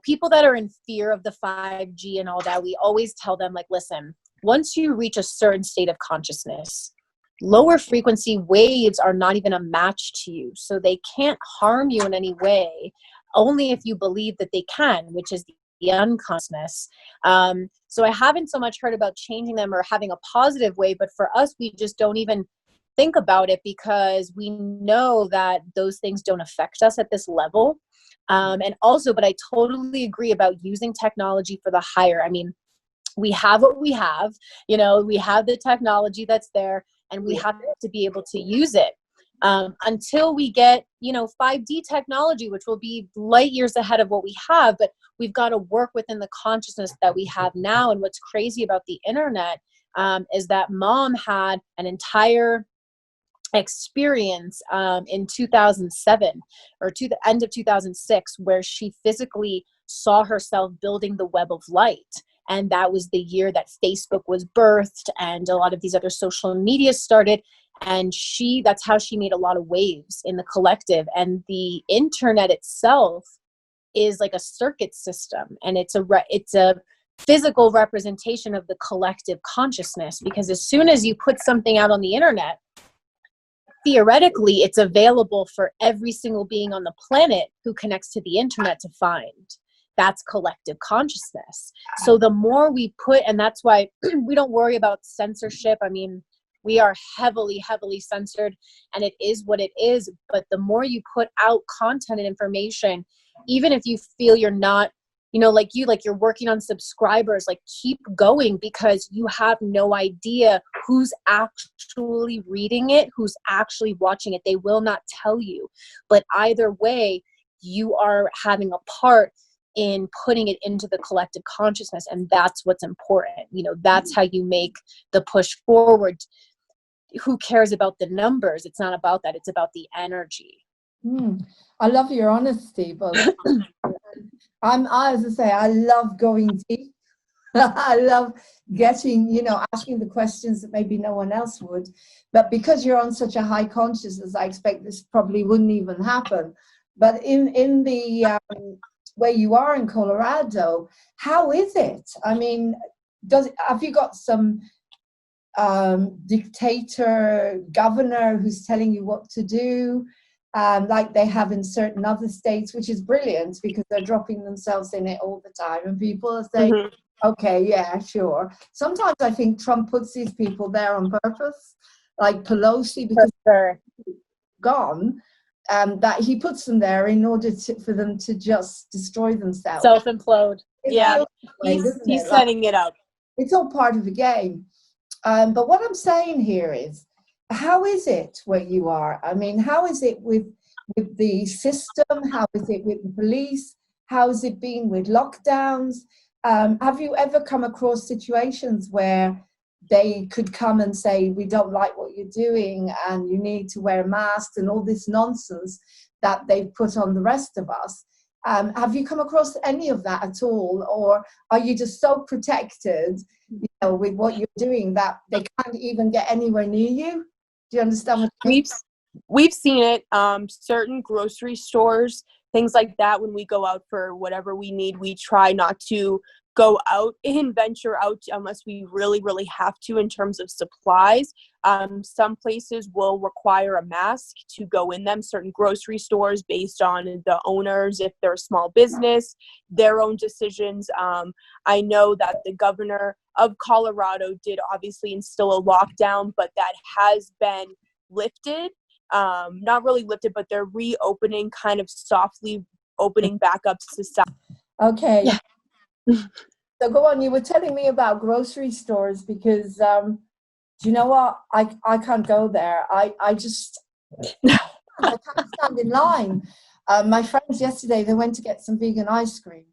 people that are in fear of the 5G and all that, we always tell them, like, listen, once you reach a certain state of consciousness, lower frequency waves are not even a match to you. So they can't harm you in any way, only if you believe that they can, which is the unconsciousness. So I haven't so much heard about changing them or having a positive way, but for us, we just don't even think about it, because we know that those things don't affect us at this level. And also, but I totally agree about using technology for the higher. I mean, we have what we have, we have the technology that's there, and we have to be able to use it. Until we get, 5D technology, which will be light years ahead of what we have, but we've got to work within the consciousness that we have now. And what's crazy about the internet is that Mom had an entire experience in 2007 or to the end of 2006, where she physically saw herself building the web of light. And that was the year that Facebook was birthed and a lot of these other social media started. And that's how she made a lot of waves in the collective. And the internet itself is like a circuit system, and it's a physical representation of the collective consciousness, because as soon as you put something out on the internet, theoretically it's available for every single being on the planet who connects to the internet to find. That's collective consciousness. So the more we put, and that's why we don't worry about censorship. I mean, we are heavily, heavily censored, and it is what it is. But the more you put out content and information, even if you feel you're not you know, like you're working on subscribers, like keep going, because you have no idea who's actually reading it, who's actually watching it. They will not tell you. But either way, you are having a part in putting it into the collective consciousness. And that's what's important. You know, that's how you make the push forward. Who cares about the numbers? It's not about that. It's about the energy. I love your honesty, but as I say, I love going deep. I love getting, you know, asking the questions that maybe no one else would. But because you're on such a high consciousness, I expect this probably wouldn't even happen. But in the where you are in Colorado, how is it? I mean, have you got some dictator governor who's telling you what to do, like they have in certain other states, which is brilliant because they're dropping themselves in it all the time, and people are saying, okay, yeah, sure. Sometimes I think Trump puts these people there on purpose, like Pelosi, because they're gone, that he puts them there in order for them to just destroy themselves. Self-implode. Yeah, he's setting it up. It's all part of the game. But what I'm saying here is, how is it where you are? I mean, how is it with the system? How is it with the police? How has it been with lockdowns? Have you ever come across situations where they could come and say, we don't like what you're doing and you need to wear masks and all this nonsense that they've put on the rest of us? Have you come across any of that at all? Or are you just so protected, you know, with what you're doing that they can't even get anywhere near you? Do you understand what I mean? We've seen it. Certain grocery stores, things like that, when we go out for whatever we need, we try not to go out and venture out unless we really, really have to in terms of supplies. Some places will require a mask to go in them, certain grocery stores, based on the owners, if they're a small business, their own decisions. I know that the governor of Colorado did obviously instill a lockdown, but that has been lifted. Not really lifted, but they're reopening, kind of softly opening back up society. Okay. Yeah. So go on, you were telling me about grocery stores because, do you know what? I can't go there. I just, I can't stand in line. My friends yesterday, they went to get some vegan ice cream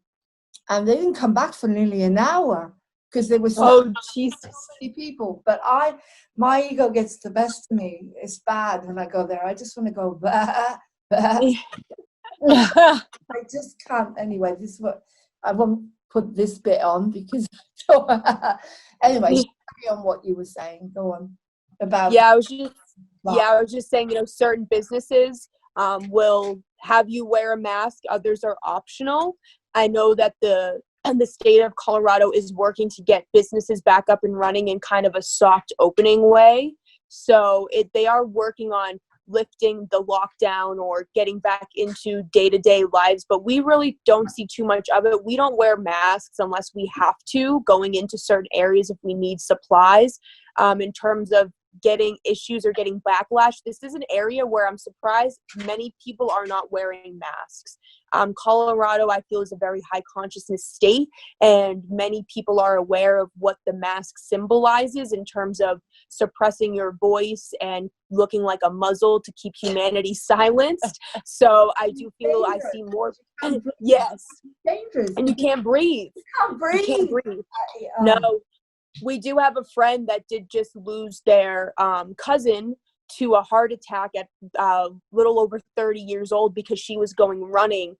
and they didn't come back for nearly an hour because there were so many people. But my ego gets the best of me. It's bad when I go there. I just want to go, bah, bah. I just can't. Anyway, this is what I won't put this bit on because anyway, carry on what you were saying. Go on about. I was just saying, you know, certain businesses will have you wear a mask, others are optional. I know that the state of Colorado is working to get businesses back up and running in kind of a soft opening way. So they are working on lifting the lockdown or getting back into day-to-day lives, but we really don't see too much of it. We don't wear masks unless we have to, going into certain areas if we need supplies. In terms of getting issues or getting backlash, this is an area where I'm surprised many people are not wearing masks. Colorado, I feel, is a very high consciousness state, and many people are aware of what the mask symbolizes in terms of suppressing your voice and looking like a muzzle to keep humanity silenced. So I do feel I see more. Yes. Dangerous. And you can't breathe. You can't breathe. You can't breathe. No. We do have a friend that did just lose their cousin to a heart attack at little over 30 years old because she was going running.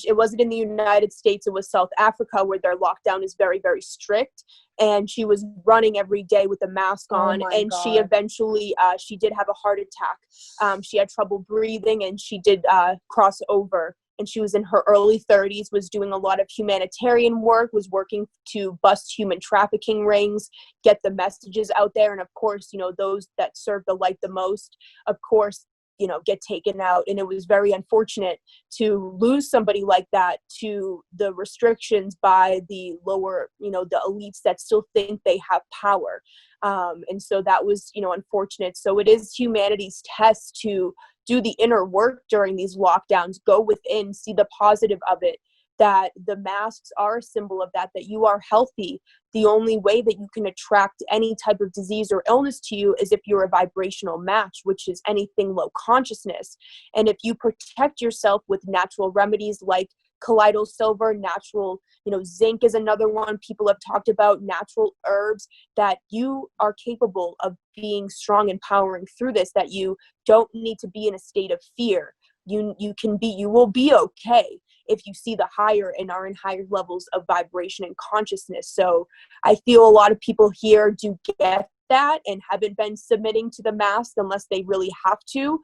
It wasn't in the United States, it was South Africa, where their lockdown is very, very strict. And she was running every day with a mask on, and God. She eventually, she did have a heart attack. She had trouble breathing, and she did cross over. And she was in her early 30s, was doing a lot of humanitarian work, was working to bust human trafficking rings, get the messages out there. And of course, you know, those that serve the light the most, of course, you know, get taken out. And it was very unfortunate to lose somebody like that to the restrictions by the lower, you know, the elites that still think they have power. And so that was, you know, unfortunate. So it is humanity's test to do the inner work during these lockdowns, go within, see the positive of it, that the masks are a symbol of that you are healthy. The only way that you can attract any type of disease or illness to you is if you're a vibrational match, which is anything low consciousness. And if you protect yourself with natural remedies like colloidal silver, natural, zinc is another one people have talked about, natural herbs, that you are capable of being strong and powering through this, that you don't need to be in a state of fear. You will be okay if you see the higher and are in higher levels of vibration and consciousness. So I feel a lot of people here do get that and haven't been submitting to the mask unless they really have to.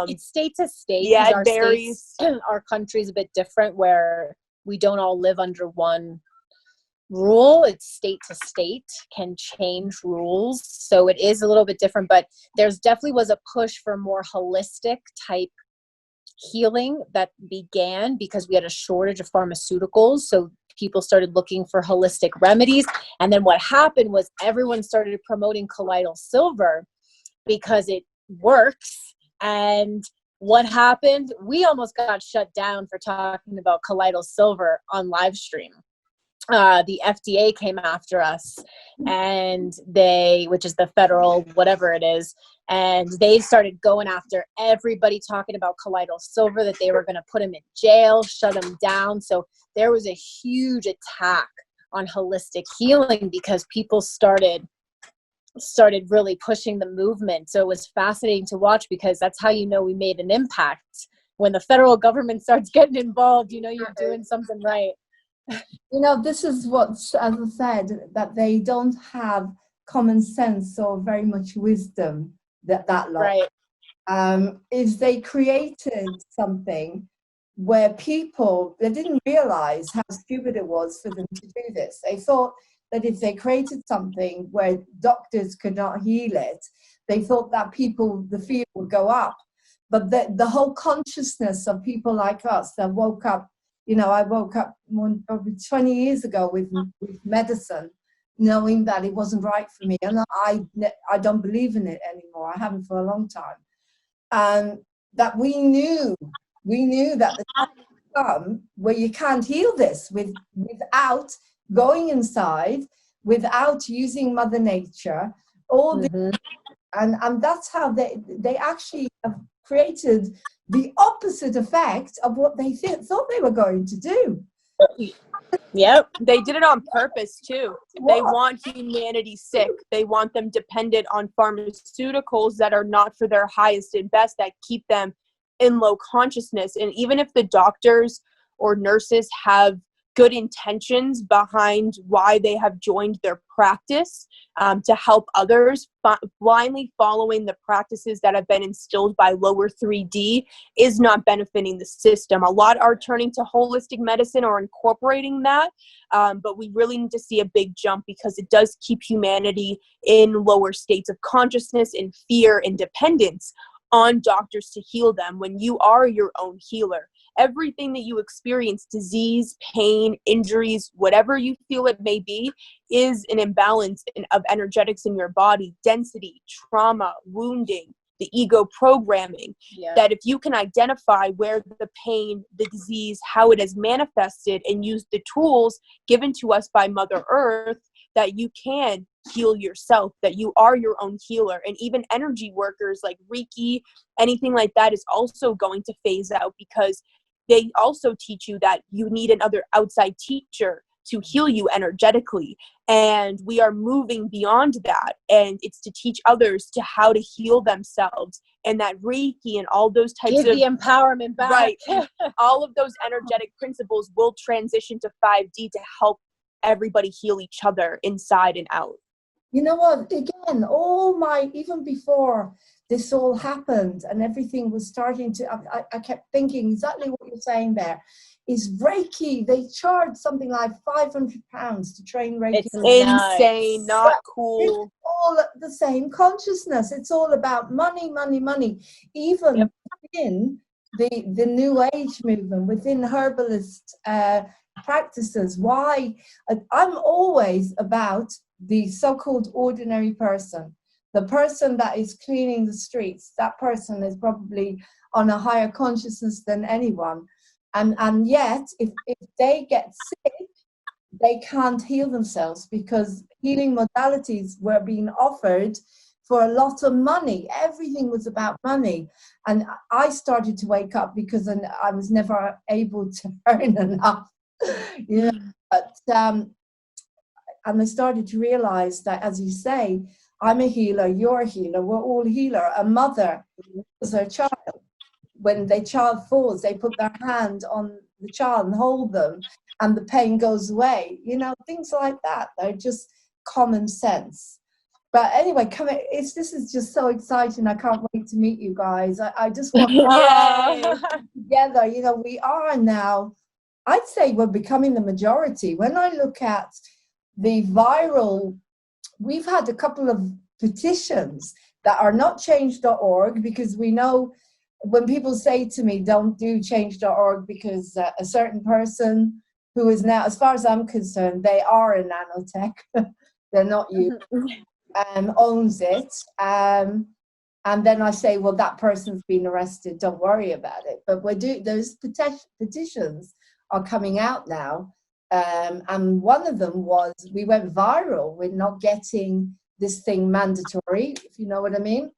It's state to state. Yeah, our it varies. States, our country's a bit different where we don't all live under one rule. It's state to state, can change rules. So it is a little bit different, but there's definitely was a push for more holistic type healing that began because we had a shortage of pharmaceuticals. So people started looking for holistic remedies. And then what happened was everyone started promoting colloidal silver because it works. And what happened? We almost got shut down for talking about colloidal silver on live stream. The FDA came after us, and which is the federal, whatever it is, and they started going after everybody talking about colloidal silver, that they were going to put them in jail, shut them down. So there was a huge attack on holistic healing because people started really pushing the movement. So it was fascinating to watch because that's how you know we made an impact. When the federal government starts getting involved, you're doing something right. This is what, as I said, that they don't have common sense or very much wisdom, that lot. Right. Is they created something where they didn't realize how stupid it was for them to do this. They thought that if they created something where doctors could not heal it, they thought that the fear would go up. But the whole consciousness of people like us that woke up, I woke up probably 20 years ago with medicine, knowing that it wasn't right for me. And I don't believe in it anymore. I haven't for a long time. And that we knew that the time would come where you can't heal this without going inside, without using Mother Nature, and that's how they actually have created the opposite effect of what they thought they were going to do. Yep. They did it on purpose too. They want humanity sick. They want them dependent on pharmaceuticals that are not for their highest and best, that keep them in low consciousness. And even if the doctors or nurses have good intentions behind why they have joined their practice, to help others, blindly following the practices that have been instilled by lower 3D is not benefiting the system. A lot are turning to holistic medicine or incorporating that, but we really need to see a big jump because it does keep humanity in lower states of consciousness, in fear and dependence on doctors to heal them when you are your own healer. Everything that you experience, disease, pain, injuries, whatever you feel it may be, is an imbalance of energetics in your body, density, trauma, wounding, the ego programming. Yeah. That if you can identify where the pain, the disease, how it has manifested, and use the tools given to us by Mother Earth, that you can heal yourself, that you are your own healer. And even energy workers like Reiki, anything like that is also going to phase out because they also teach you that you need another outside teacher to heal you energetically. And we are moving beyond that. And it's to teach others to how to heal themselves. And that Reiki and all those types Give the empowerment back. Right. All of those energetic principles will transition to 5D to help everybody heal each other inside and out. You know what? Again, even before this all happened and everything was starting to, I kept thinking exactly what you're saying there. Is Reiki, they charge something like £500 to train Reiki. It's insane, not cool. It's all the same consciousness. It's all about money, money, money. Even within the New Age movement, within herbalist practices. Why? I'm always about the so-called ordinary person. The person that is cleaning the streets, that person is probably on a higher consciousness than anyone. And yet, if they get sick, they can't heal themselves because healing modalities were being offered for a lot of money. Everything was about money. And I started to wake up because I was never able to earn enough. You know, but and I started to realize that, as you say, I'm a healer, you're a healer, we're all healer. A mother was her child. When their child falls, they put their hand on the child and hold them, and the pain goes away. You know, things like that. They're just common sense. But anyway, this is just so exciting. I can't wait to meet you guys. I just want together. You know, we are now, I'd say we're becoming the majority. When I look at the viral, we've had a couple of petitions that are not change.org, because we know when people say to me, don't do change.org because a certain person who is now, as far as I'm concerned, they are a nanotech. They're not you. Owns it. And then I say, well, that person's been arrested. Don't worry about it. But those petitions are coming out now. And one of them was, we went viral. We're not getting this thing mandatory, if you know what I mean.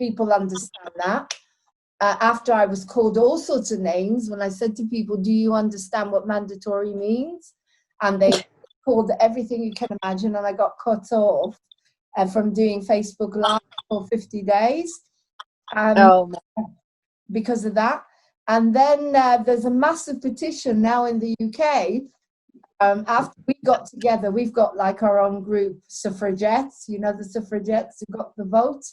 People understand that. After I was called all sorts of names, when I said to people, do you understand what mandatory means? And they called everything you can imagine, and I got cut off from doing Facebook Live for 50 days because of that. And then there's a massive petition now in the UK. After we got together, we've got like our own group, suffragettes, you know, the suffragettes who got the vote.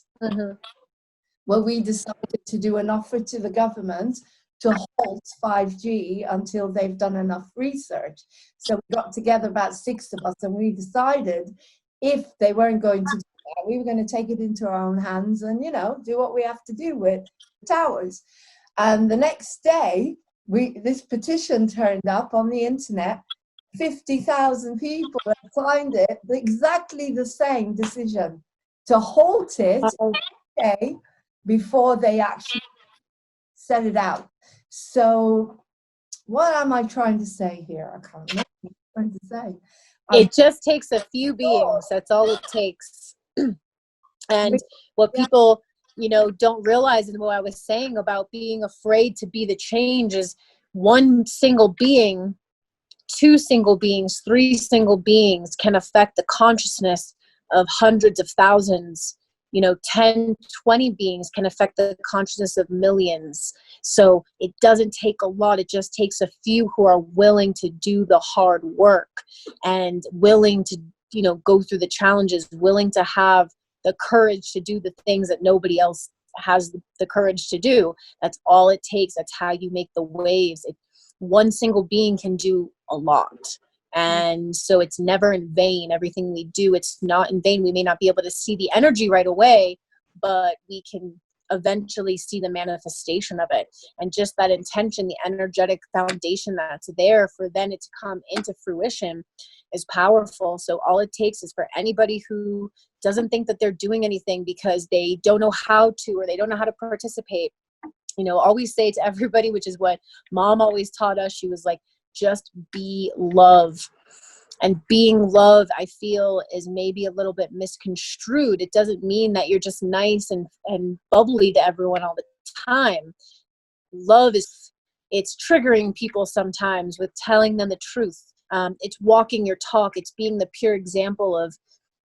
Well, we decided to do an offer to the government to halt 5G until they've done enough research. So we got together, about 6 of us, and we decided if they weren't going to do that, we were going to take it into our own hands and, you know, do what we have to do with towers. And the next day, this petition turned up on the internet. 50,000 people have signed it, exactly the same decision, to halt it before they actually set it out. So what am I trying to say here? I can't remember what I'm trying to say. It just takes a few beings. That's all it takes. And what people, you know, don't realize, and what I was saying about being afraid to be the change, is one single being, 2 single beings, 3 single beings can affect the consciousness of hundreds of thousands. You know, 10, 20 beings can affect the consciousness of millions. So it doesn't take a lot. It just takes a few who are willing to do the hard work and willing to, you know, go through the challenges, willing to have the courage to do the things that nobody else has the courage to do. That's all it takes. That's how you make the waves. One single being can do a lot. And so it's never in vain. Everything we do, it's not in vain. We may not be able to see the energy right away, but we can eventually see the manifestation of it. And just that intention, the energetic foundation that's there for then it to come into fruition is powerful. So all it takes is for anybody who doesn't think that they're doing anything because they don't know how to, or they don't know how to participate, you know, always say to everybody, which is what Mom always taught us. She was like, just be love. And being love, I feel, is maybe a little bit misconstrued. It doesn't mean that you're just nice and bubbly to everyone all the time. Love it's triggering people sometimes with telling them the truth. It's walking your talk. It's being the pure example of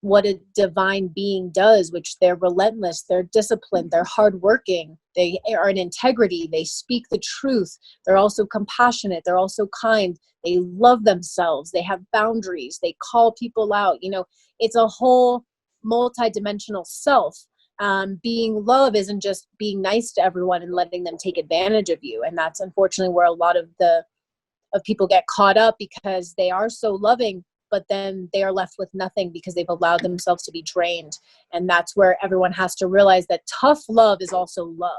what a divine being does, which they're relentless, they're disciplined, they're hardworking, they are in integrity, they speak the truth, they're also compassionate, they're also kind, they love themselves, they have boundaries, they call people out. You know, it's a whole multi-dimensional self. Being love isn't just being nice to everyone and letting them take advantage of you. And that's unfortunately where a lot of people get caught up, because they are so loving, but then they are left with nothing because they've allowed themselves to be drained. And that's where everyone has to realize that tough love is also love.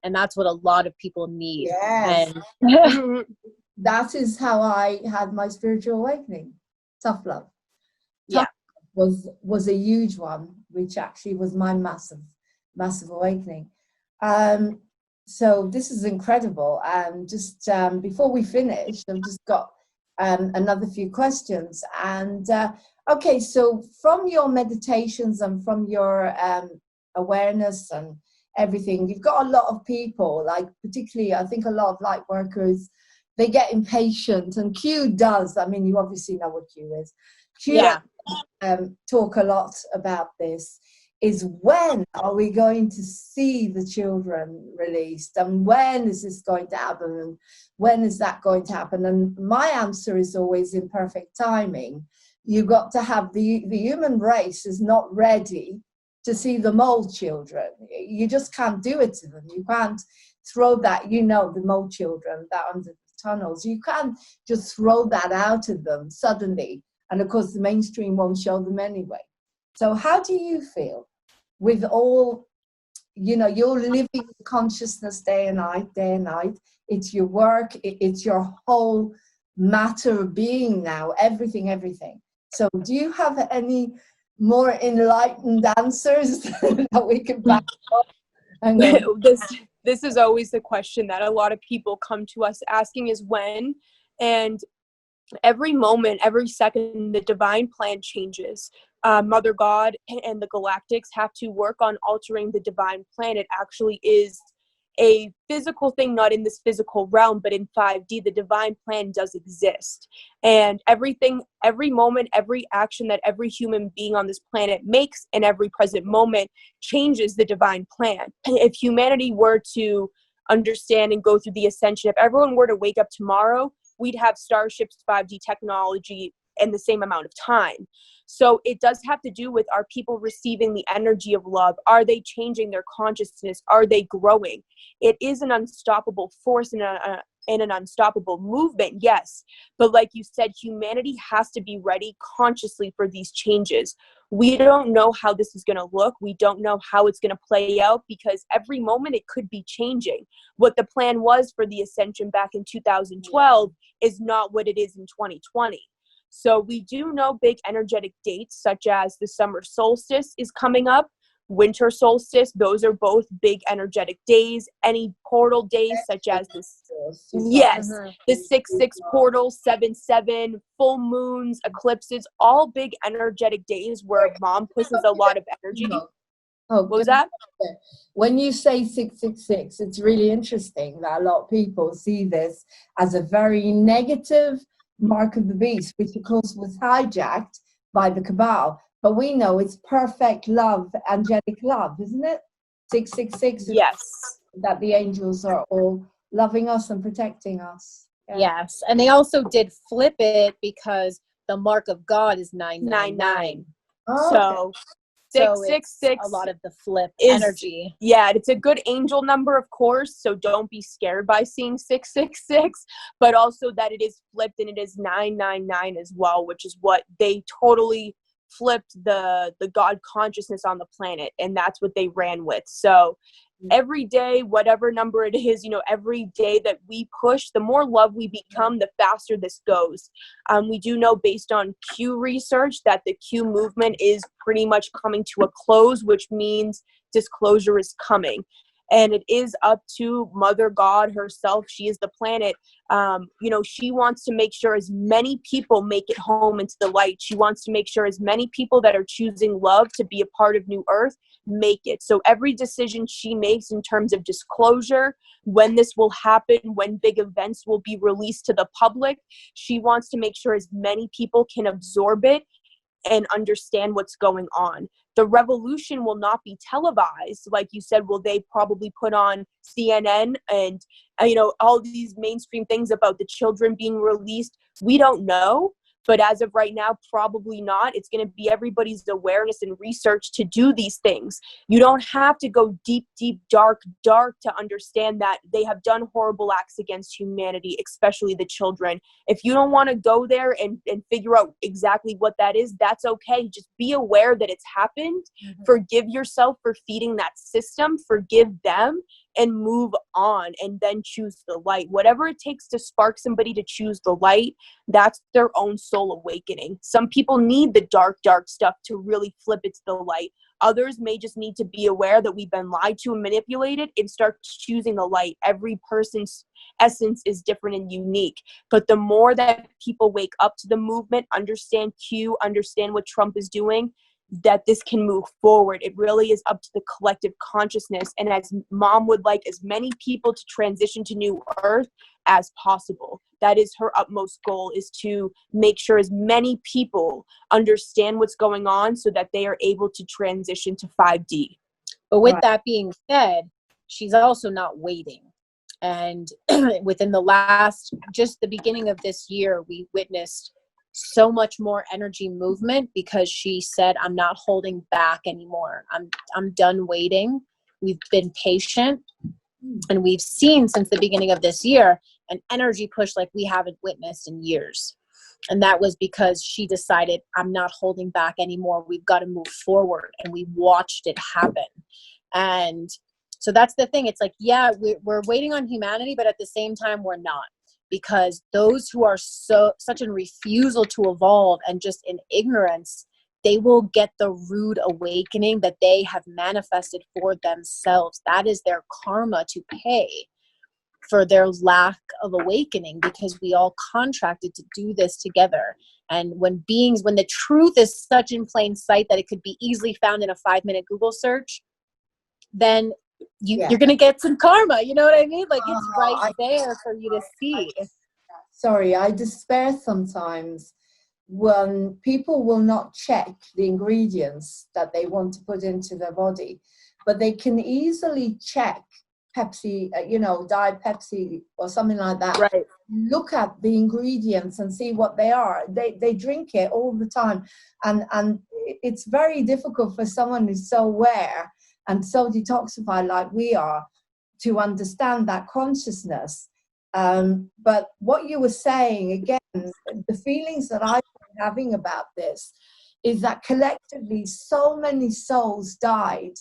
And that's what a lot of people need. Yes. And that is how I had my spiritual awakening. Tough love. Yeah. Was a huge one, which actually was my massive awakening. And So this is incredible. Just before we finish, I've just got another few questions. And okay, so from your meditations and from your awareness and everything, you've got a lot of people, like particularly, I think a lot of light workers, they get impatient, and Q does. I mean, you obviously know what Q is. Q talk a lot about this. Is when are we going to see the children released, and when is this going to happen, and when is that going to happen? And my answer is always in perfect timing. You've got to have the human race is not ready to see the mole children. You just can't do it to them. You can't throw that, the mole children that under the tunnels, you can't just throw that out of them suddenly, and of course the mainstream won't show them anyway. So how do you feel with all, you're living consciousness day and night. It's your work, it's your whole matter of being now, everything. So do you have any more enlightened answers that we can back up? This is always the question that a lot of people come to us asking is when. And every moment, every second, the divine plan changes. Mother God and the galactics have to work on altering the divine plan. It actually is a physical thing, not in this physical realm, but in 5D. The divine plan does exist. And everything, every moment, every action that every human being on this planet makes in every present moment changes the divine plan. If humanity were to understand and go through the ascension, if everyone were to wake up tomorrow, we'd have starships, 5D technology in the same amount of time. So it does have to do with, are people receiving the energy of love? Are they changing their consciousness? Are they growing? It is an unstoppable force and an unstoppable movement, yes. But like you said, humanity has to be ready consciously for these changes. We don't know how this is going to look. We don't know how it's going to play out, because every moment it could be changing. What the plan was for the ascension back in 2012 is not what it is in 2020. So we do know big energetic dates, such as the summer solstice is coming up, winter solstice. Those are both big energetic days. Any portal days, such as this, the 6/6 portal, 7/7, full moons, eclipses, all big energetic days where mom pushes a lot of energy. What was that? When you say 666, it's really interesting that a lot of people see this as a very negative mark of the beast, which of course was hijacked by the cabal. But we know it's perfect love, angelic love, isn't it? 666 Yes. That the angels are all loving us and protecting us. Yeah. Yes. And they also did flip it because the mark of God is 999. Oh, so okay. 666, a lot of the flip energy. Yeah, it's a good angel number, of course, so don't be scared by seeing 666, but also that it is flipped and it is 999 as well, which is what they totally flipped the God consciousness on the planet, and that's what they ran with. So every day, whatever number it is, every day that we push, the more love we become, the faster this goes. We do know, based on Q research, that the Q movement is pretty much coming to a close, which means disclosure is coming. And it is up to Mother God herself. She is the planet. She wants to make sure as many people make it home into the light. She wants to make sure as many people that are choosing love to be a part of New Earth make it. So every decision she makes in terms of disclosure, when this will happen, when big events will be released to the public, she wants to make sure as many people can absorb it and understand what's going on. The revolution will not be televised. Like you said, will they probably put on CNN and, all these mainstream things about the children being released? We don't know. But as of right now, probably not. It's going to be everybody's awareness and research to do these things. You don't have to go deep, dark to understand that they have done horrible acts against humanity, especially the children. If you don't want to go there and figure out exactly what that is, that's okay. Just be aware that it's happened. Mm-hmm. Forgive yourself for feeding that system. Forgive them. and move on and then choose the light. Whatever it takes to spark somebody to choose the light, that's their own soul awakening. Some people need the dark, dark stuff to really flip it to the light. Others may just need to be aware that we've been lied to and manipulated and start choosing the light. Every person's essence is different and unique. But the more that people wake up to the movement, understand Q, understand what Trump is doing, that this can move forward. It really is up to the collective consciousness. And as Mom would like as many people to transition to New Earth as possible. That is her utmost goal, is to make sure as many people understand what's going on so that they are able to transition to 5D. But with that being said, she's also not waiting. And within just the beginning of this year, we witnessed so much more energy movement because she said, I'm not holding back anymore. I'm done waiting. We've been patient, and we've seen since the beginning of this year an energy push like we haven't witnessed in years. And that was because she decided, I'm not holding back anymore. We've got to move forward. And we watched it happen. And so that's the thing. It's like, yeah, we're waiting on humanity, but at the same time, we're not. Because those who are such in refusal to evolve and just in ignorance, they will get the rude awakening that they have manifested for themselves. That is their karma to pay for their lack of awakening, because we all contracted to do this together. And when the truth is such in plain sight that it could be easily found in a 5-minute Google search, then you're going to get some karma. You know what I mean? Like, it's right there for you to see. Sorry, I despair sometimes when people will not check the ingredients that they want to put into their body, but they can easily check Pepsi, Diet Pepsi or something like that. Right. Look at the ingredients and see what they are. They drink it all the time. And it's very difficult for someone who's so aware and so detoxified like we are to understand that consciousness. But what you were saying, again, the feelings that I've been having about this is that collectively so many souls died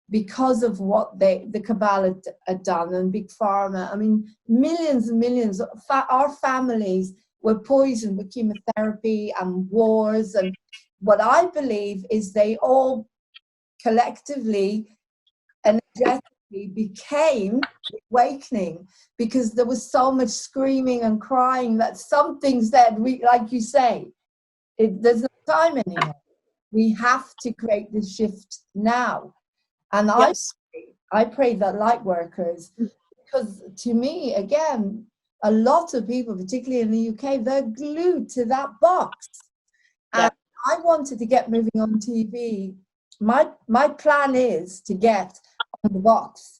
because of what the Kabbalah had done, and Big Pharma. I mean, millions and millions. Our families were poisoned with chemotherapy and wars. And what I believe is they all collectively, energetically became awakening, because there was so much screaming and crying that something said, like you say, there's no time anymore. We have to create this shift now. And yes. I pray that light workers, because to me, again, a lot of people, particularly in the UK, they're glued to that box. And I wanted to get moving on TV. My plan is to get on the box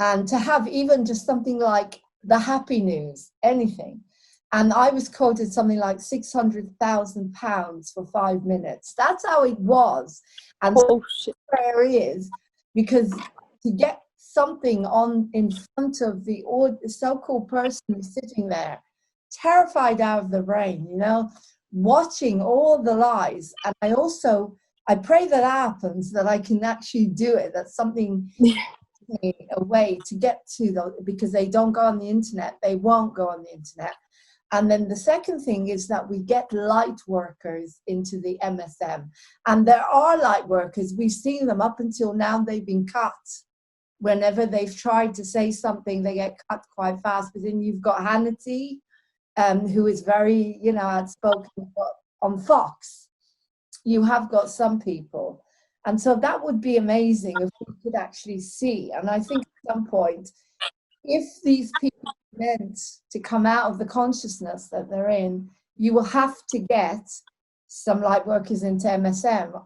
and to have even just something like the happy news, anything. And I was quoted something like £600,000 for 5 minutes. That's how it was. And prayer is, because to get something on in front of the so-called person who's sitting there, terrified out of the brain, watching all the lies. And I pray that happens, that I can actually do it. That's something, a way to get to because they don't go on the internet. They won't go on the internet. And then the second thing is that we get light workers into the MSM. And there are light workers. We've seen them up until now. They've been cut. Whenever they've tried to say something, they get cut quite fast. But then you've got Hannity, who is very, outspoken on Fox. You have got some people. And so that would be amazing if we could actually see. And I think at some point, if these people are meant to come out of the consciousness that they're in, you will have to get some light workers into MSM.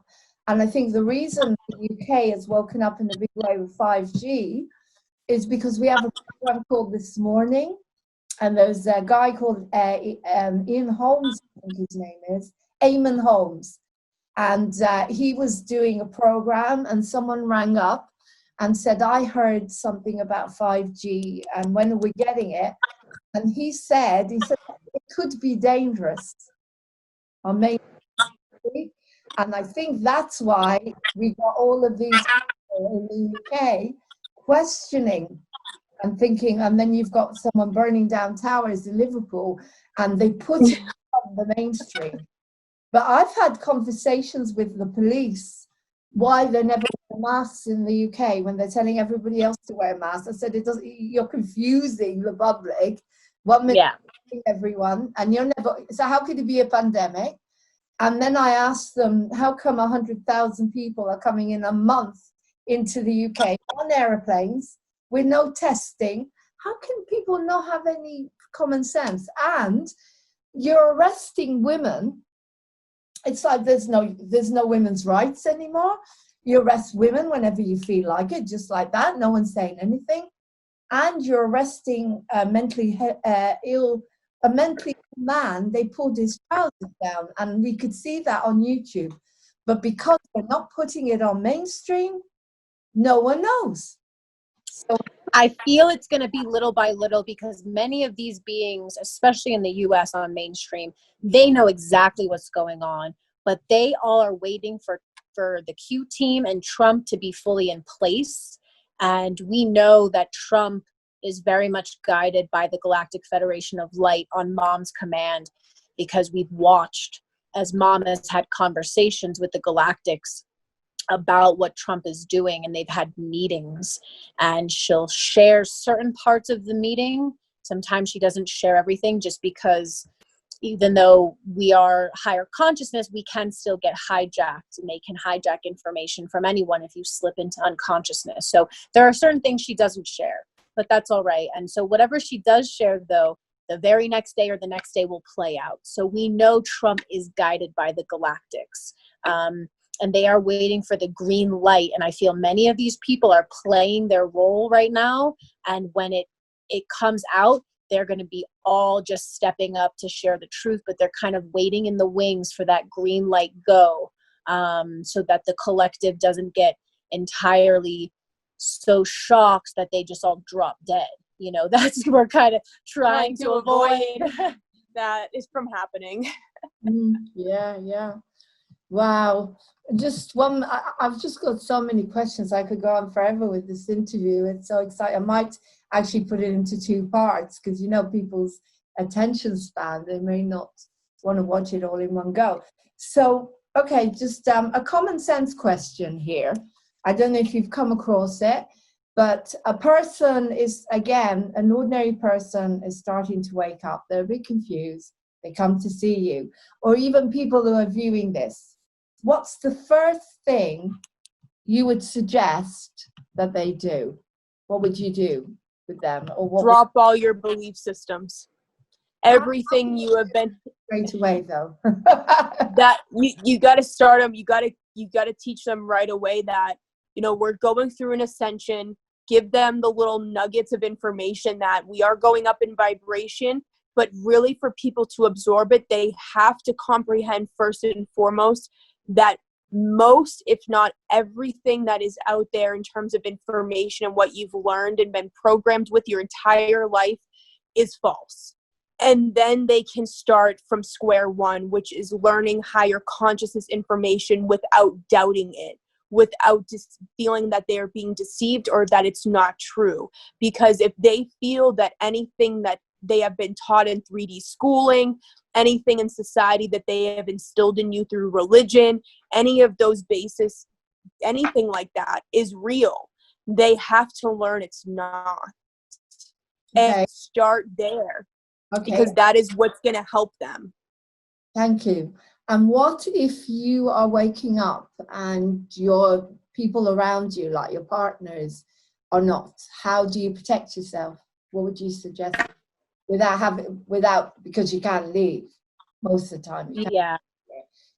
And I think the reason the UK has woken up in a big way with 5G is because we have a program called This Morning, and there's a guy called Ian Holmes, I think his name is, Eamon Holmes. And he was doing a program, and someone rang up and said, I heard something about 5G, and when are we getting it? And he said it could be dangerous, or maybe. And I think that's why we got all of these people in the UK questioning I'm thinking, and then you've got someone burning down towers in Liverpool, and they put it on the mainstream. But I've had conversations with the police why they never wear masks in the UK when they're telling everybody else to wear masks. I said, it doesn't. You're confusing the public. One minute everyone, and you're never. So how could it be a pandemic? And then I asked them, how come 100,000 people are coming in a month into the UK on aeroplanes with no testing? How can people not have any common sense? And you're arresting women. It's like there's no women's rights anymore. You arrest women whenever you feel like it, just like that. No one's saying anything. And you're arresting a mentally ill man. They pulled his trousers down, and we could see that on YouTube. But because we're not putting it on mainstream, no one knows. So I feel it's going to be little by little, because many of these beings, especially in the US on mainstream, they know exactly what's going on, but they all are waiting for the Q team and Trump to be fully in place. And we know that Trump is very much guided by the Galactic Federation of Light on Mom's command, because we've watched as Mom has had conversations with the Galactics about what Trump is doing, and they've had meetings, and she'll share certain parts of the meeting. Sometimes she doesn't share everything, just because even though we are higher consciousness, we can still get hijacked, and they can hijack information from anyone if you slip into unconsciousness. So there are certain things she doesn't share, but that's all right. And so whatever she does share, though, the very next day or the next day will play out. So we know Trump is guided by the Galactics. And they are waiting for the green light. And I feel many of these people are playing their role right now. And when it comes out, they're going to be all just stepping up to share the truth, but they're kind of waiting in the wings for that green light go, so that the collective doesn't get entirely so shocked that they just all drop dead. You know, that's we're kind of trying to avoid that is from happening. Yeah. Wow. Just one, I've just got so many questions. I could go on forever with this interview. It's so exciting. I might actually put it into 2 parts, because you know people's attention span, they may not want to watch it all in one go. So, okay, just a common sense question here. I don't know if you've come across it, but a person is, again, an ordinary person is starting to wake up. They're a bit confused. They come to see you, or even people who are viewing this. What's the first thing you would suggest that they do? What would you do with them? Or what Drop all your belief systems. Everything you have been straight away, though. that you got to start them. You got to teach them right away that, you know, we're going through an ascension. Give them the little nuggets of information that we are going up in vibration. But really, for people to absorb it, they have to comprehend first and foremost that most, if not everything that is out there in terms of information and what you've learned and been programmed with your entire life is false. And then they can start from square one, which is learning higher consciousness information without doubting it, without just feeling that they're being deceived or that it's not true. Because if they feel that anything that they have been taught in 3D schooling, anything in society that they have instilled in you through religion, any of those bases, anything like that is real, they have to learn it's not. Okay. And start there. Okay. Because that is what's going to help them. Thank you. And what if you are waking up and your people around you, like your partners, are not? How do you protect yourself? What would you suggest? Because you can't leave most of the time. Yeah.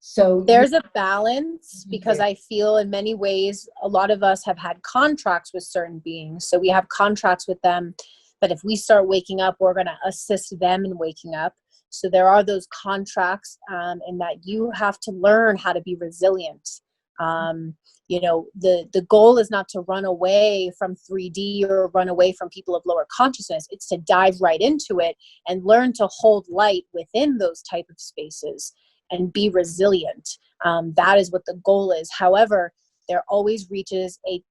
So there's a balance, because I feel in many ways a lot of us have had contracts with certain beings. So we have contracts with them that if we start waking up, we're going to assist them in waking up. So there are those contracts, and that you have to learn how to be resilient. You know, the goal is not to run away from 3D or run away from people of lower consciousness. It's to dive right into it and learn to hold light within those type of spaces and be resilient. That is what the goal is. However, there always reaches a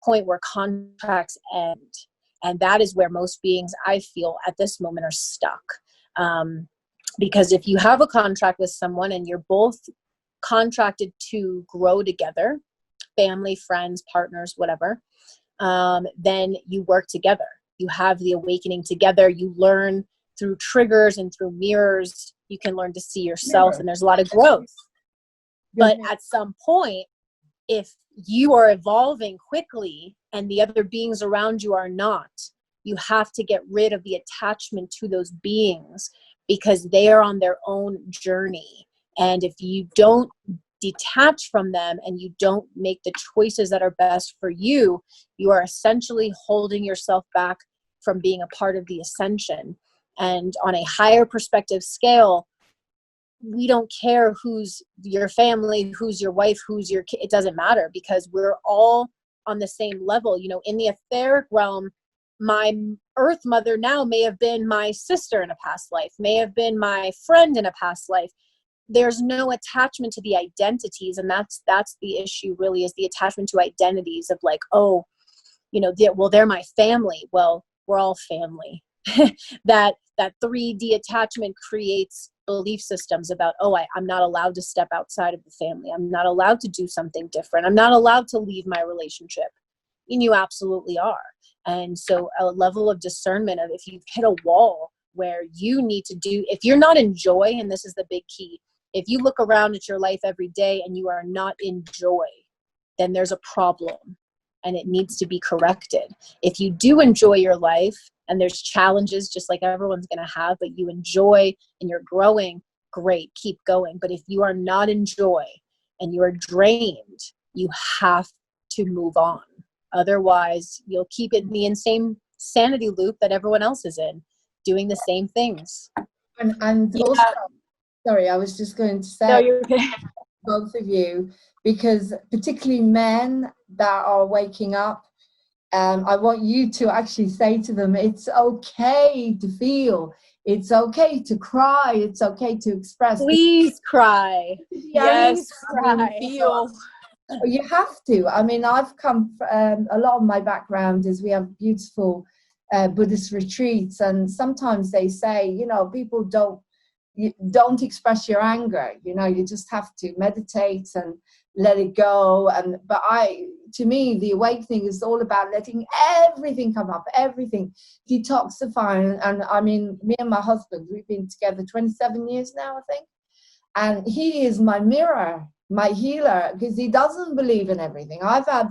point where contracts end. And that is where most beings, I feel, at this moment are stuck. Because if you have a contract with someone and you're both contracted to grow together, family, friends, partners, whatever, then you work together. You have the awakening together. You learn through triggers and through mirrors. You can learn to see yourself, and there's a lot of growth. But at some point, if you are evolving quickly and the other beings around you are not, you have to get rid of the attachment to those beings, because they are on their own journey. And if you don't detach from them and you don't make the choices that are best for you, you are essentially holding yourself back from being a part of the ascension. And on a higher perspective scale, we don't care who's your family, who's your wife, who's your kid. It doesn't matter, because we're all on the same level. You know, in the etheric realm, my earth mother now may have been my sister in a past life, may have been my friend in a past life. There's no attachment to the identities. And that's the issue, really, is the attachment to identities of like, oh, you know, they're my family. Well, we're all family. that 3D attachment creates belief systems about, oh, I'm not allowed to step outside of the family. I'm not allowed to do something different. I'm not allowed to leave my relationship. And you absolutely are. And so a level of discernment of, if you've hit a wall where you need to do, if you're not in joy, and this is the big key, if you look around at your life every day and you are not in joy, then there's a problem and it needs to be corrected. If you do enjoy your life, and there's challenges just like everyone's going to have, but you enjoy and you're growing, great, keep going. But if you are not in joy and you are drained, you have to move on. Otherwise, you'll keep it in the insane sanity loop that everyone else is in, doing the same things. And Yeah. also, sorry, I was just going to say, No, you're okay. Both of you, because particularly men that are waking up, I want you to actually say to them, it's okay to feel, it's okay to cry, it's okay to express. Please cry. Yes, cry. feel. You have to. I mean, I've come from, a lot of my background is we have beautiful Buddhist retreats, and sometimes they say, you know, people don't express your anger, you know, you just have to meditate and let it go. But to me, the awakening is all about letting everything come up, everything, detoxifying. And I mean, me and my husband, we've been together 27 years now, I think, and he is my mirror, my healer, because he doesn't believe in everything. I've had,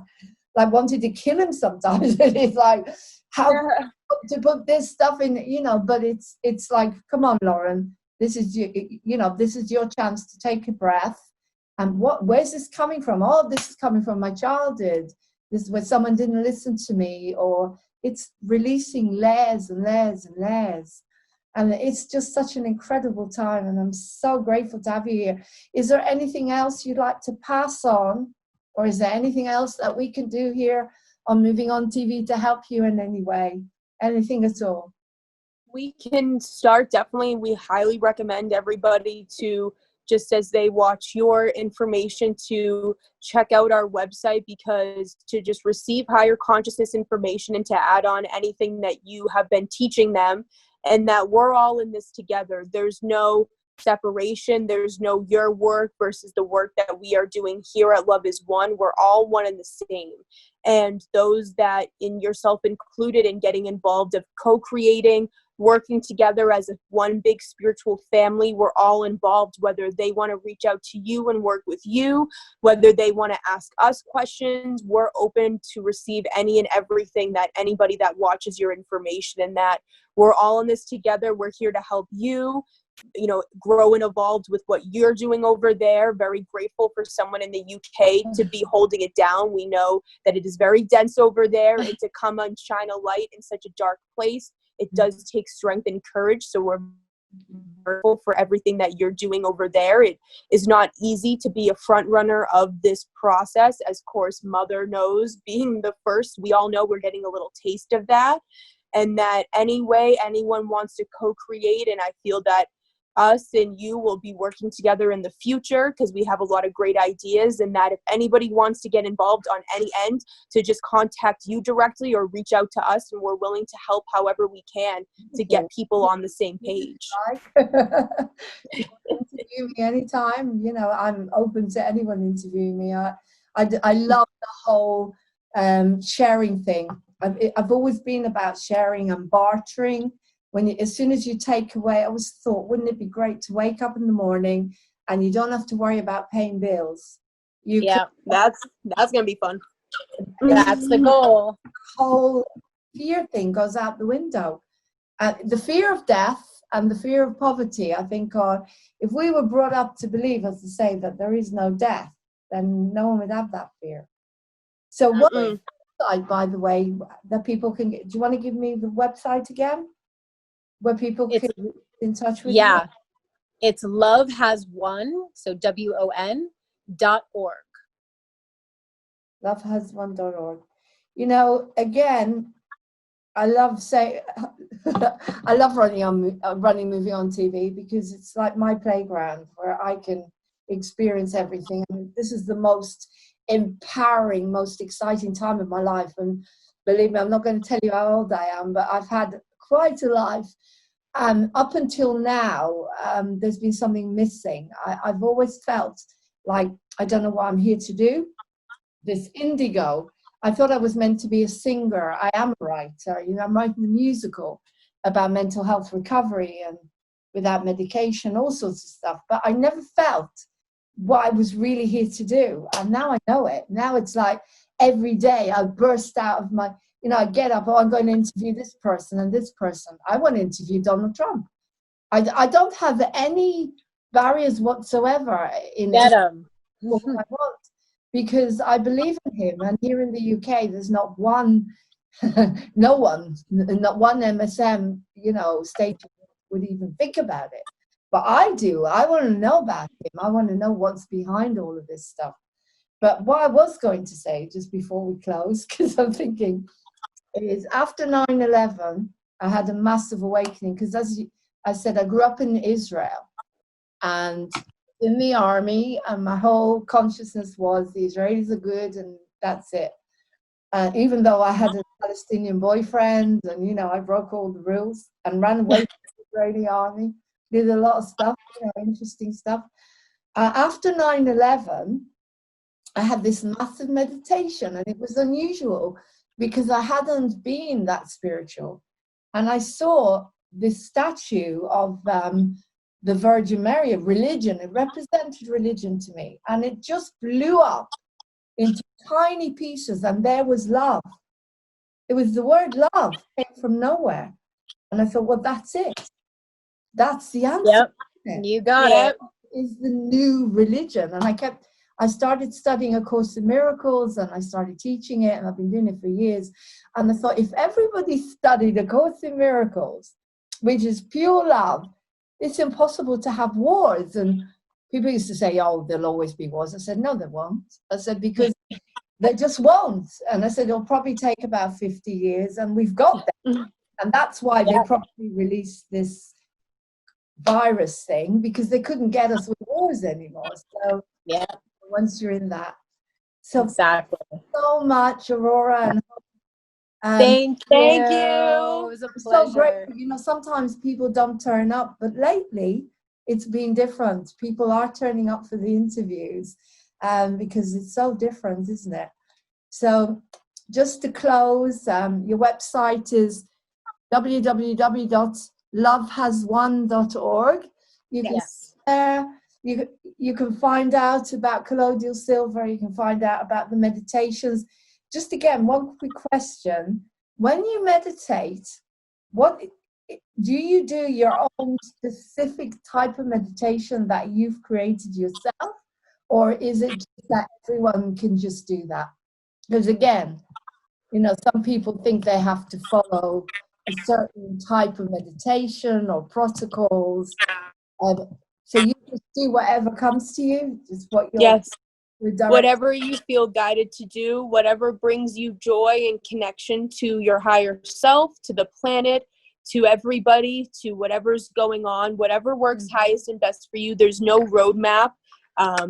like, wanted to kill him sometimes. It's like, how to put this stuff in, you know, but it's like, come on, Lauren, this is this is your chance to take a breath. And where's this coming from? Oh, this is coming from my childhood. This is where someone didn't listen to me, or it's releasing layers and layers and layers. And it's just such an incredible time. And I'm so grateful to have you here. Is there anything else you'd like to pass on? Or is there anything else that we can do here on Moving On TV to help you in any way? Anything at all? We can start, definitely. We highly recommend everybody to, just as they watch your information, to check out our website, because to just receive higher consciousness information and to add on anything that you have been teaching them, and that we're all in this together. There's no separation. There's no your work versus the work that we are doing here at Love is One. We're all one and the same. And those that, in yourself included, in getting involved of co-creating, working together as one big spiritual family, we're all involved, whether they want to reach out to you and work with you, whether they want to ask us questions. We're open to receive any and everything that anybody that watches your information, and that we're all in this together. We're here to help you, you know, grow and evolve with what you're doing over there. Very grateful for someone in the UK to be holding it down. We know that it is very dense over there, and to come and shine a light in such a dark place, it does take strength and courage. So we're grateful for everything that you're doing over there. It is not easy to be a front runner of this process. As course Mother knows, being the first, we all know we're getting a little taste of that. And that anyway, anyone wants to co-create, and I feel that us and you will be working together in the future, because we have a lot of great ideas, and that if anybody wants to get involved on any end, to just contact you directly or reach out to us, and we're willing to help however we can to get people on the same page. Interview me anytime. You know, I'm open to anyone interviewing me. I love the whole sharing thing. I've always been about sharing and bartering. As soon as you take away, I always thought, wouldn't it be great to wake up in the morning and you don't have to worry about paying bills? That's gonna be fun. That's the goal. The whole fear thing goes out the window. The fear of death and the fear of poverty, I think, are, if we were brought up to believe, as to say, that there is no death, then no one would have that fear. So what website, by the way, that people can get? Do you want to give me the website again, where people can get in touch with you? Yeah, it's lovehasone, so WON.org. Lovehasone.org. You know, again, I love I love running movie on TV, because it's like my playground where I can experience everything. I mean, this is the most empowering, most exciting time of my life. And believe me, I'm not going to tell you how old I am, but I've had quite a life. Up until now, there's been something missing. I've always felt like I don't know what I'm here to do. This indigo. I thought I was meant to be a singer. I am a writer. You know, I'm writing a musical about mental health recovery and without medication, all sorts of stuff. But I never felt what I was really here to do. And now I know it. Now it's like every day I burst out of my, you know, I get up, oh, I'm going to interview this person and this person. I want to interview Donald Trump. I don't have any barriers whatsoever in what I want, because I believe in him. And here in the UK, there's not one, not one MSM, you know, state would even think about it. But I do. I want to know about him. I want to know what's behind all of this stuff. But what I was going to say, just before we close, because I'm thinking, is after 9/11, I had a massive awakening. Because as I said, I grew up in Israel and in the army, and my whole consciousness was the Israelis are good and that's it. Even though I had a Palestinian boyfriend, and, you know, I broke all the rules and ran away from the Israeli army, did a lot of stuff, you know, interesting stuff. After 9/11, I had this massive meditation, and it was unusual because I hadn't been that spiritual. And I saw this statue of the Virgin Mary, of religion. It represented religion to me. And it just blew up into tiny pieces, and there was love. It was the word love, came from nowhere. And I thought, well, that's it. That's the answer. Yep, you got it. Is the new religion. And I started studying A Course in Miracles, and I started teaching it, and I've been doing it for years. And I thought, if everybody studied A Course in Miracles, which is pure love, it's impossible to have wars. And people used to say, oh, there'll always be wars. I said, no, there won't. I said, because they just won't. And I said, it'll probably take about 50 years, and we've got them. And that's why they probably released this virus thing, because they couldn't get us with wars anymore. So once you're in that. So exactly. So much, Aurora. And thank you. It was a pleasure. So great. You know, sometimes people don't turn up, but lately it's been different. People are turning up for the interviews because it's so different, isn't it? So just to close, your website is www.lovehasone.org. You can you can find out about colloidal silver. You can find out about the meditations. Just again, one quick question. When you meditate, what do you do? Your own specific type of meditation that you've created yourself? Or is it just that everyone can just do that? Because again, you know, some people think they have to follow a certain type of meditation or protocols. So you just do whatever comes to you, just what you're whatever you feel guided to do, whatever brings you joy and connection to your higher self, to the planet, to everybody, to whatever's going on, whatever works highest and best for you. There's no roadmap.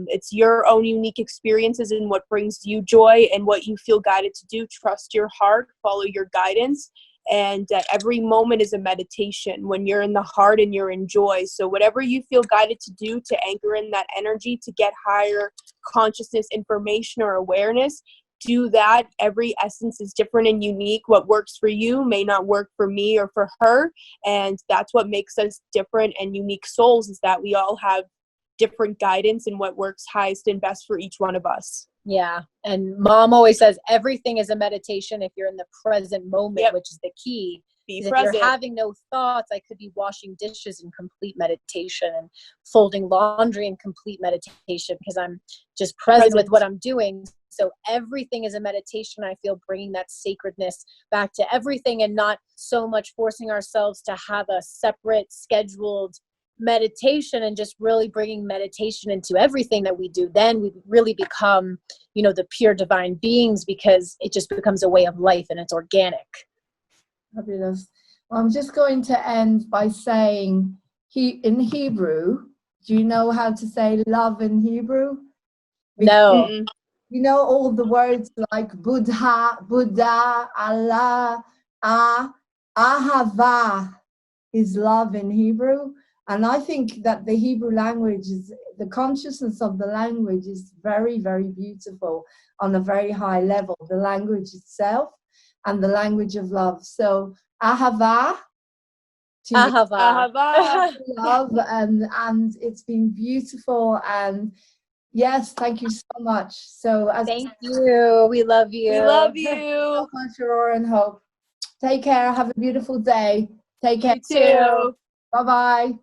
It's your own unique experiences and what brings you joy and what you feel guided to do. Trust your heart, follow your guidance. And every moment is a meditation when you're in the heart and you're in joy. So whatever you feel guided to do to anchor in that energy, to get higher consciousness, information, or awareness, do that. Every essence is different and unique. What works for you may not work for me or for her. And that's what makes us different and unique souls, is that we all have different guidance and what works highest and best for each one of us. Yeah. And Mom always says everything is a meditation if you're in the present moment, Yep. which is the key. Be If present. you're having no thoughts, I could be washing dishes in complete meditation and folding laundry in complete meditation because I'm just present with what I'm doing. So everything is a meditation. I feel bringing that sacredness back to everything and not so much forcing ourselves to have a separate scheduled meditation, and just really bringing meditation into everything that we do. Then we really become, the pure divine beings, because it just becomes a way of life and it's organic. Fabulous. Well, I'm just going to end by saying, in Hebrew, do you know how to say love in Hebrew? No. You know all the words like Buddha, Allah, Ahava is love in Hebrew. And I think that the Hebrew language is, the consciousness of the language is very, very beautiful on a very high level. The language itself and the language of love. So Ahava, Ahava. love, and it's been beautiful. And yes, thank you so much. So Thank you. We love you. We love you. So much, Aurora and Hope. Take care. Have a beautiful day. Take care. You too. Bye-bye.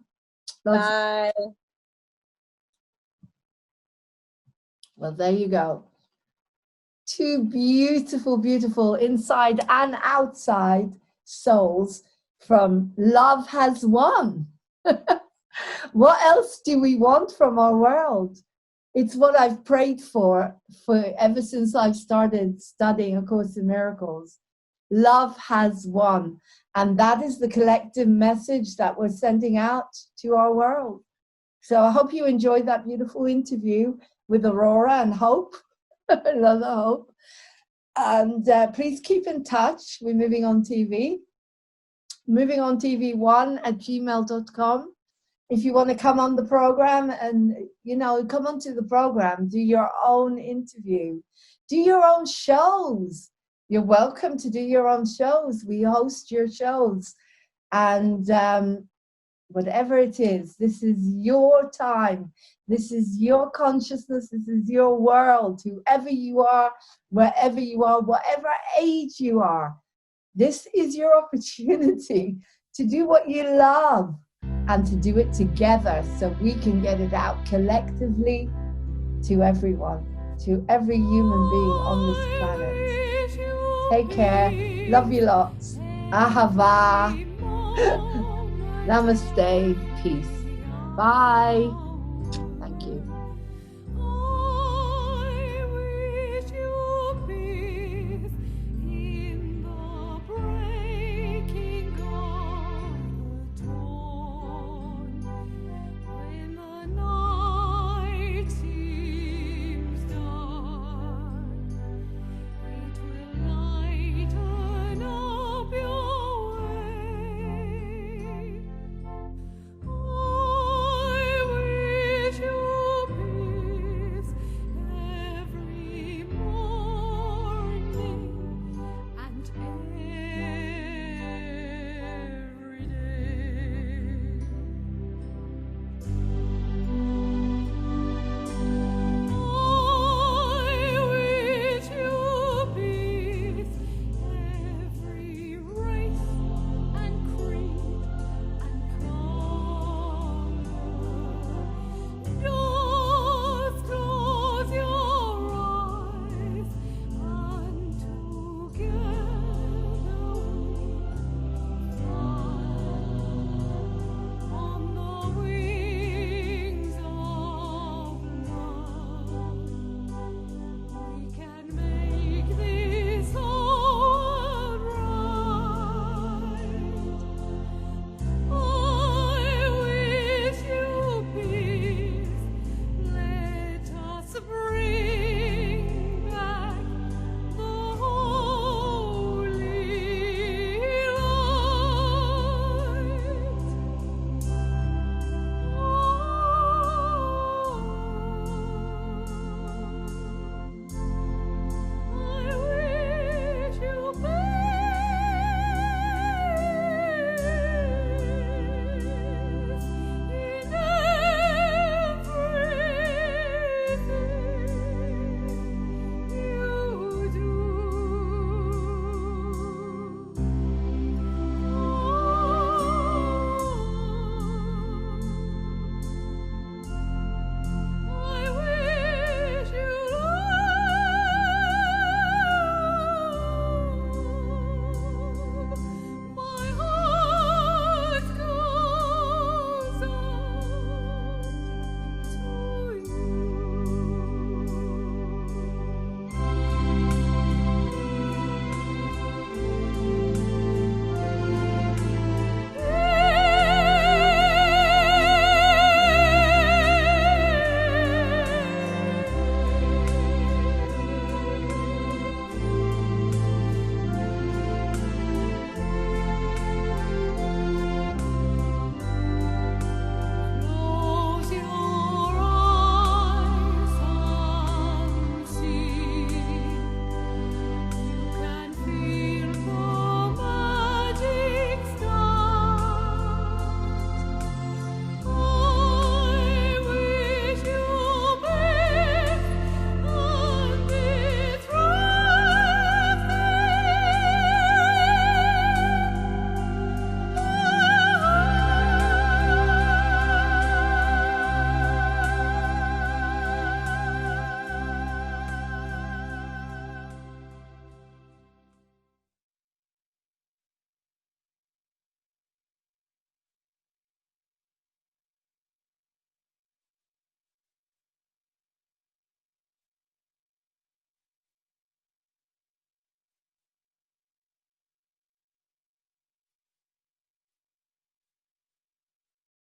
Bye. Well, there you go. Two beautiful, beautiful inside and outside souls from Love Has Won. What else do we want from our world? It's what I've prayed for ever since I've started studying A Course in Miracles. Love has won. And that is the collective message that we're sending out to our world. So I hope you enjoyed that beautiful interview with Aurora and Hope, another Hope. And please keep in touch. We're Moving on TV. Moving on TV1@gmail.com. If you want to come on the program and, come onto the program, do your own interview, do your own shows. You're welcome to do your own shows. We host your shows. And whatever it is, this is your time. This is your consciousness. This is your world. Whoever you are, wherever you are, whatever age you are, this is your opportunity to do what you love and to do it together so we can get it out collectively to everyone, to every human being on this planet. Take care. Love you lots. Ahava. Namaste. Peace. Bye.